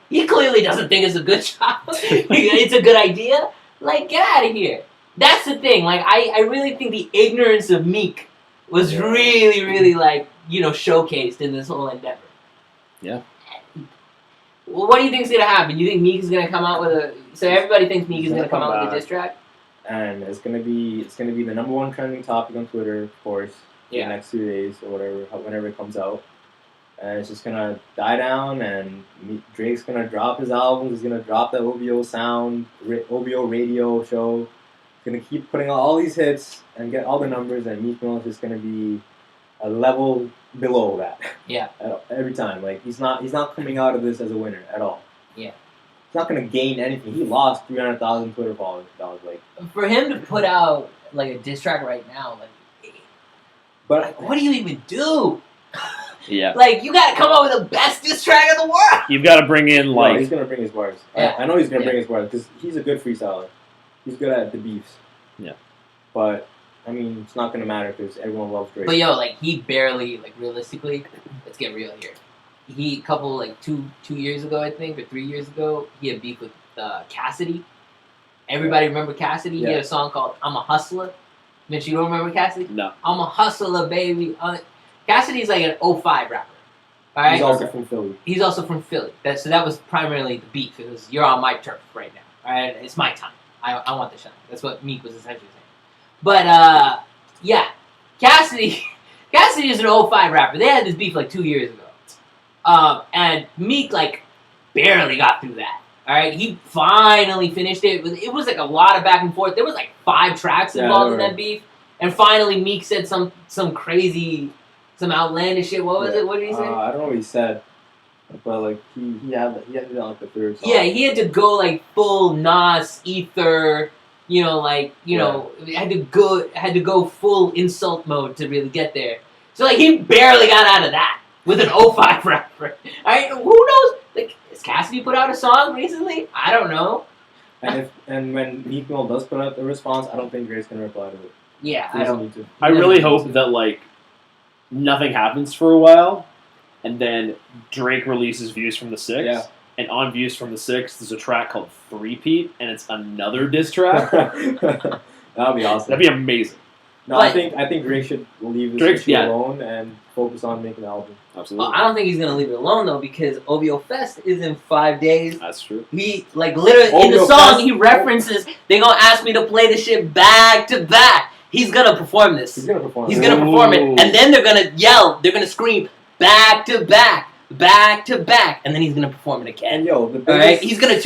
he clearly doesn't think it's a good job. It's a good idea. Like, get out of here. That's the thing. Like, I really think the ignorance of Meek was really, really, like, you know, showcased in this whole endeavor.
Yeah.
Well, what do you think's going to happen? You think Meek is going to come out with a... So everybody thinks Meek is going to come out with a diss track?
And it's gonna be the number one trending topic on Twitter, of course. The next 2 days or whatever, whenever it comes out. And it's just gonna die down, and Drake's gonna drop his albums. He's gonna drop the OVO sound, OVO radio show. He's gonna keep putting out all these hits and get all the numbers. And Meek Mill is just gonna be a level below that.
Yeah.
Every time, like he's not coming out of this as a winner at all.
Yeah.
He's not gonna gain anything. He lost 300,000 Twitter followers. That was like
for him to put out like a diss track right now, like. But like, what do you even do?
Yeah.
Like, you gotta come up with the best diss track in the world.
You've got to bring in, like...
No, he's going to bring his bars. Yeah. I know he's going to bring his bars, because he's a good freestyler. He's good at the beefs.
Yeah.
But, I mean, it's not going to matter, because everyone loves Drake.
But, yo, like, he barely, like, realistically, let's get real here. He, couple, like, two years ago, I think, or 3 years ago, he had beef with Cassidy. Everybody remember Cassidy? Yeah. He had a song called I'm a Hustler. Mitch, you don't remember Cassidy?
No.
I'm a hustler, baby. Cassidy's like an 05 rapper. All right?
He's also from Philly.
He's also from Philly. So that was primarily the beef. It was, you're on my turf right now. All right? It's my time. I want the shine. That's what Meek was essentially saying. But, yeah. Cassidy is an 05 rapper. They had this beef like 2 years ago. And Meek, like, barely got through that. All right? He finally finished it. It was like a lot of back and forth. There was like 5 tracks involved in that beef. And finally, Meek said some crazy, some outlandish shit. What was it? What did he say?
I don't know what he said. But, like, he had to do like the third song.
Yeah, he had to go, like, full Nas, Ether, you know, like, you know, had to go full insult mode to really get there. So, like, he barely got out of that with an 05 rapper. All right? Who knows? Like, has Cassidy put out a song recently? I don't know.
And when Meek Mill does put out the response, I don't think Drake's going to reply to it.
Yeah,
I really hope that, like, nothing happens for a while, and then Drake releases Views from the Six, and on Views from the Six, there's a track called Three-Peat, and it's another diss track.
That would be awesome.
That'd be amazing.
No, I think Drake should leave this issue alone and focus on making the album.
Absolutely.
Well, I don't think he's gonna leave it alone though, because OVO Fest is in 5 days.
That's true.
He like literally in the song he references they gonna ask me to play this shit back to back. He's gonna perform this. He's gonna perform it, and then they're gonna yell. They're gonna scream back to back, and then he's gonna perform it again.
And yo, the biggest...
all right, he's gonna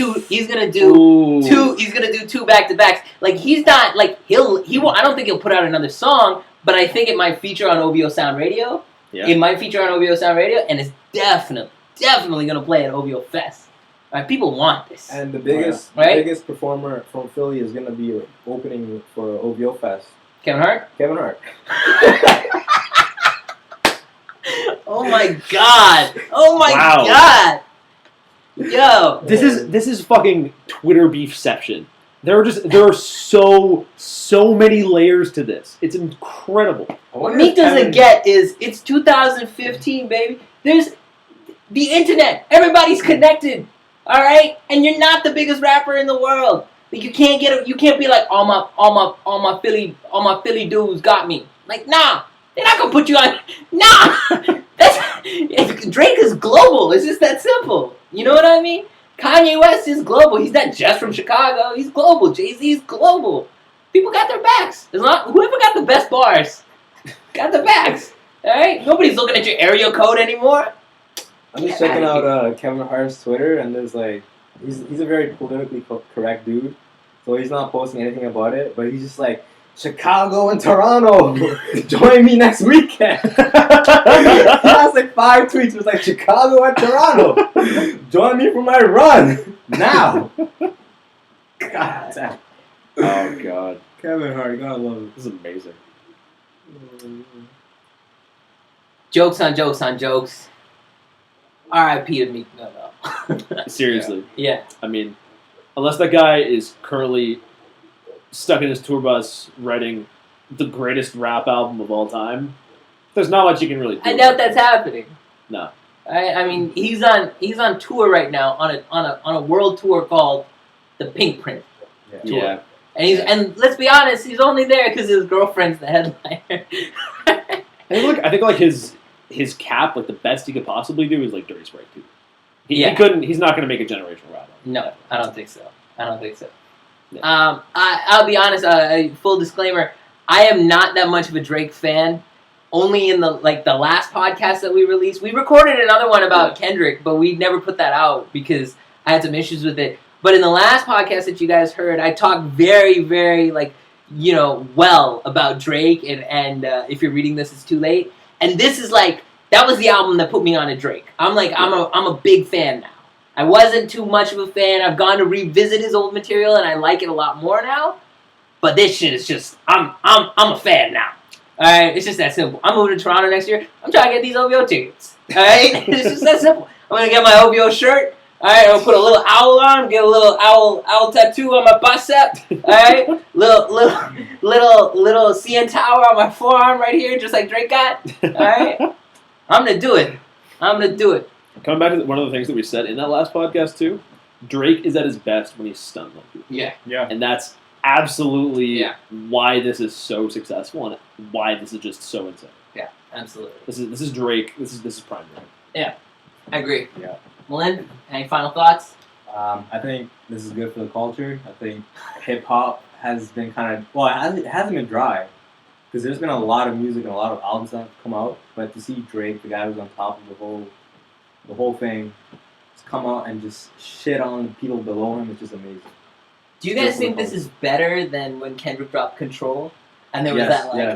do 2 back to backs. Like he's not like he won't. I don't think he'll put out another song, but I think it might feature on OVO Sound Radio. Yeah. It might feature on OVO Sound Radio, and it's definitely gonna play at OVO Fest. All right, people want this.
And the biggest performer from Philly is gonna be opening for OVO Fest.
Kevin Hart. Oh my god! Oh my god! Yo,
this is fucking Twitter beefception. There are so many layers to this. It's incredible.
What Meek doesn't get is it's 2015, baby. There's the internet. Everybody's connected. All right, and you're not the biggest rapper in the world. Like you can't be like all my Philly dudes got me. Like nah, they're not gonna put you on. Nah, Drake is global. It's just that simple. You know what I mean? Kanye West is global. He's not just from Chicago. He's global. Jay-Z's global. People got their backs. Whoever got the best bars got the backs. All right? Nobody's looking at your area code anymore.
I'm just checking out Kevin Hart's Twitter, and there's like, he's a very politically correct dude, so he's not posting anything about it, but he's just like, Chicago and Toronto, join me next weekend. He has like 5 tweets. It was like, Chicago and Toronto, join me for my run now. God damn.
Oh God.
Kevin Hart, you gotta love it.
This is amazing.
Jokes on jokes on jokes. R.I.P. to Meek Mill, though.
Seriously.
Yeah.
I mean, unless that guy is currently stuck in his tour bus writing the greatest rap album of all time, there's not much you can really do.
I doubt that's happening.
No.
I mean, he's on tour right now on a world tour called the Pink Print tour.
Yeah.
And let's be honest, he's only there because his girlfriend's the headliner.
I think like his cap, like the best he could possibly do is like Dirty Sprite 2. He's not going to make a generational rap.
No, I don't think so.
Yeah.
I'll be honest. Full disclaimer: I am not that much of a Drake fan. Only in the last podcast that we released, we recorded another one about Kendrick, but we never put that out because I had some issues with it. But in the last podcast that you guys heard, I talked very, very well about Drake, and if you're reading this, it's too late. And this is that was the album that put me on to Drake. I'm a big fan now. I wasn't too much of a fan. I've gone to revisit his old material, and I like it a lot more now. But this shit is just I'm a fan now. All right, it's just that simple. I'm moving to Toronto next year. I'm trying to get these OVO tickets. All right, it's just that simple. I'm gonna get my OVO shirt. All right, I'm gonna put a little owl on, get a little owl tattoo on my bicep. All right, little CN Tower on my forearm right here, just like Drake got. All right, I'm gonna do it.
Coming back to one of the things that we said in that last podcast too, Drake is at his best when he's stunned on people.
Yeah,
and that's absolutely why this is so successful and why this is just so insane.
Yeah, absolutely.
This is Drake. This is prime Drake.
Yeah, I agree.
Yeah.
Malin, any final thoughts?
I think this is good for the culture. I think hip hop has been it hasn't been dry because there's been a lot of music and a lot of albums that have come out. But to see Drake, the guy who's on top of the whole thing, just come out and just shit on the people below him, it's just amazing.
Do you guys think this is better than when Kendrick dropped Control? And there was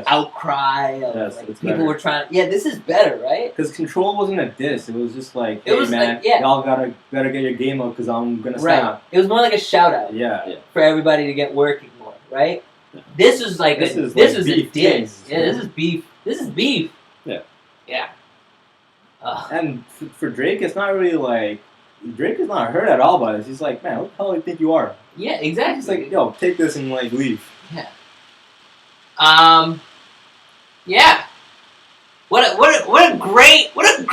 outcry of people
better.
Were trying. Yeah, this is better, right?
Because Control wasn't a diss. It was just like, hey man, y'all gotta get your game up because I'm gonna snap.
It was more like a shout out.
Yeah.
For everybody to get working more, right? Yeah. This was like this was a diss. Yeah, this is beef.
Yeah.
Yeah.
And for Drake, it's not really Drake is not hurt at all by this. He's like, man, what the hell do you think you are?
Yeah, exactly.
He's like, yo, take this and leave.
Yeah. Yeah. What a great time.
What a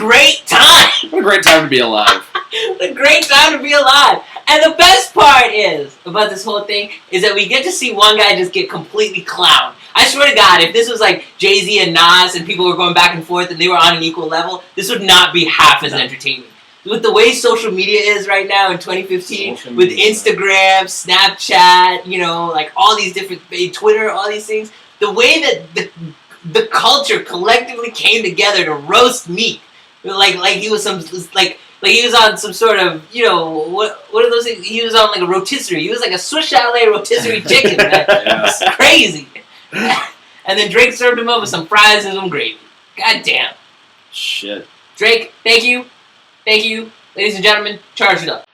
great time to be alive.
What a great time to be alive. And the best part is about this whole thing is that we get to see one guy just get completely clowned. I swear to God, if this was like Jay-Z and Nas and people were going back and forth and they were on an equal level, this would not be half as entertaining. With the way social media is right now in 2015, with Instagram, Snapchat, all these different, Twitter, all these things, the way that the culture collectively came together to roast Meek, like he was he was on some sort of, what are those things? He was on like a rotisserie. He was like a Swiss Chalet rotisserie chicken. It's crazy. And then Drake served him up with some fries and some gravy. God damn.
Shit.
Drake, thank you. Ladies and gentlemen, charge it up.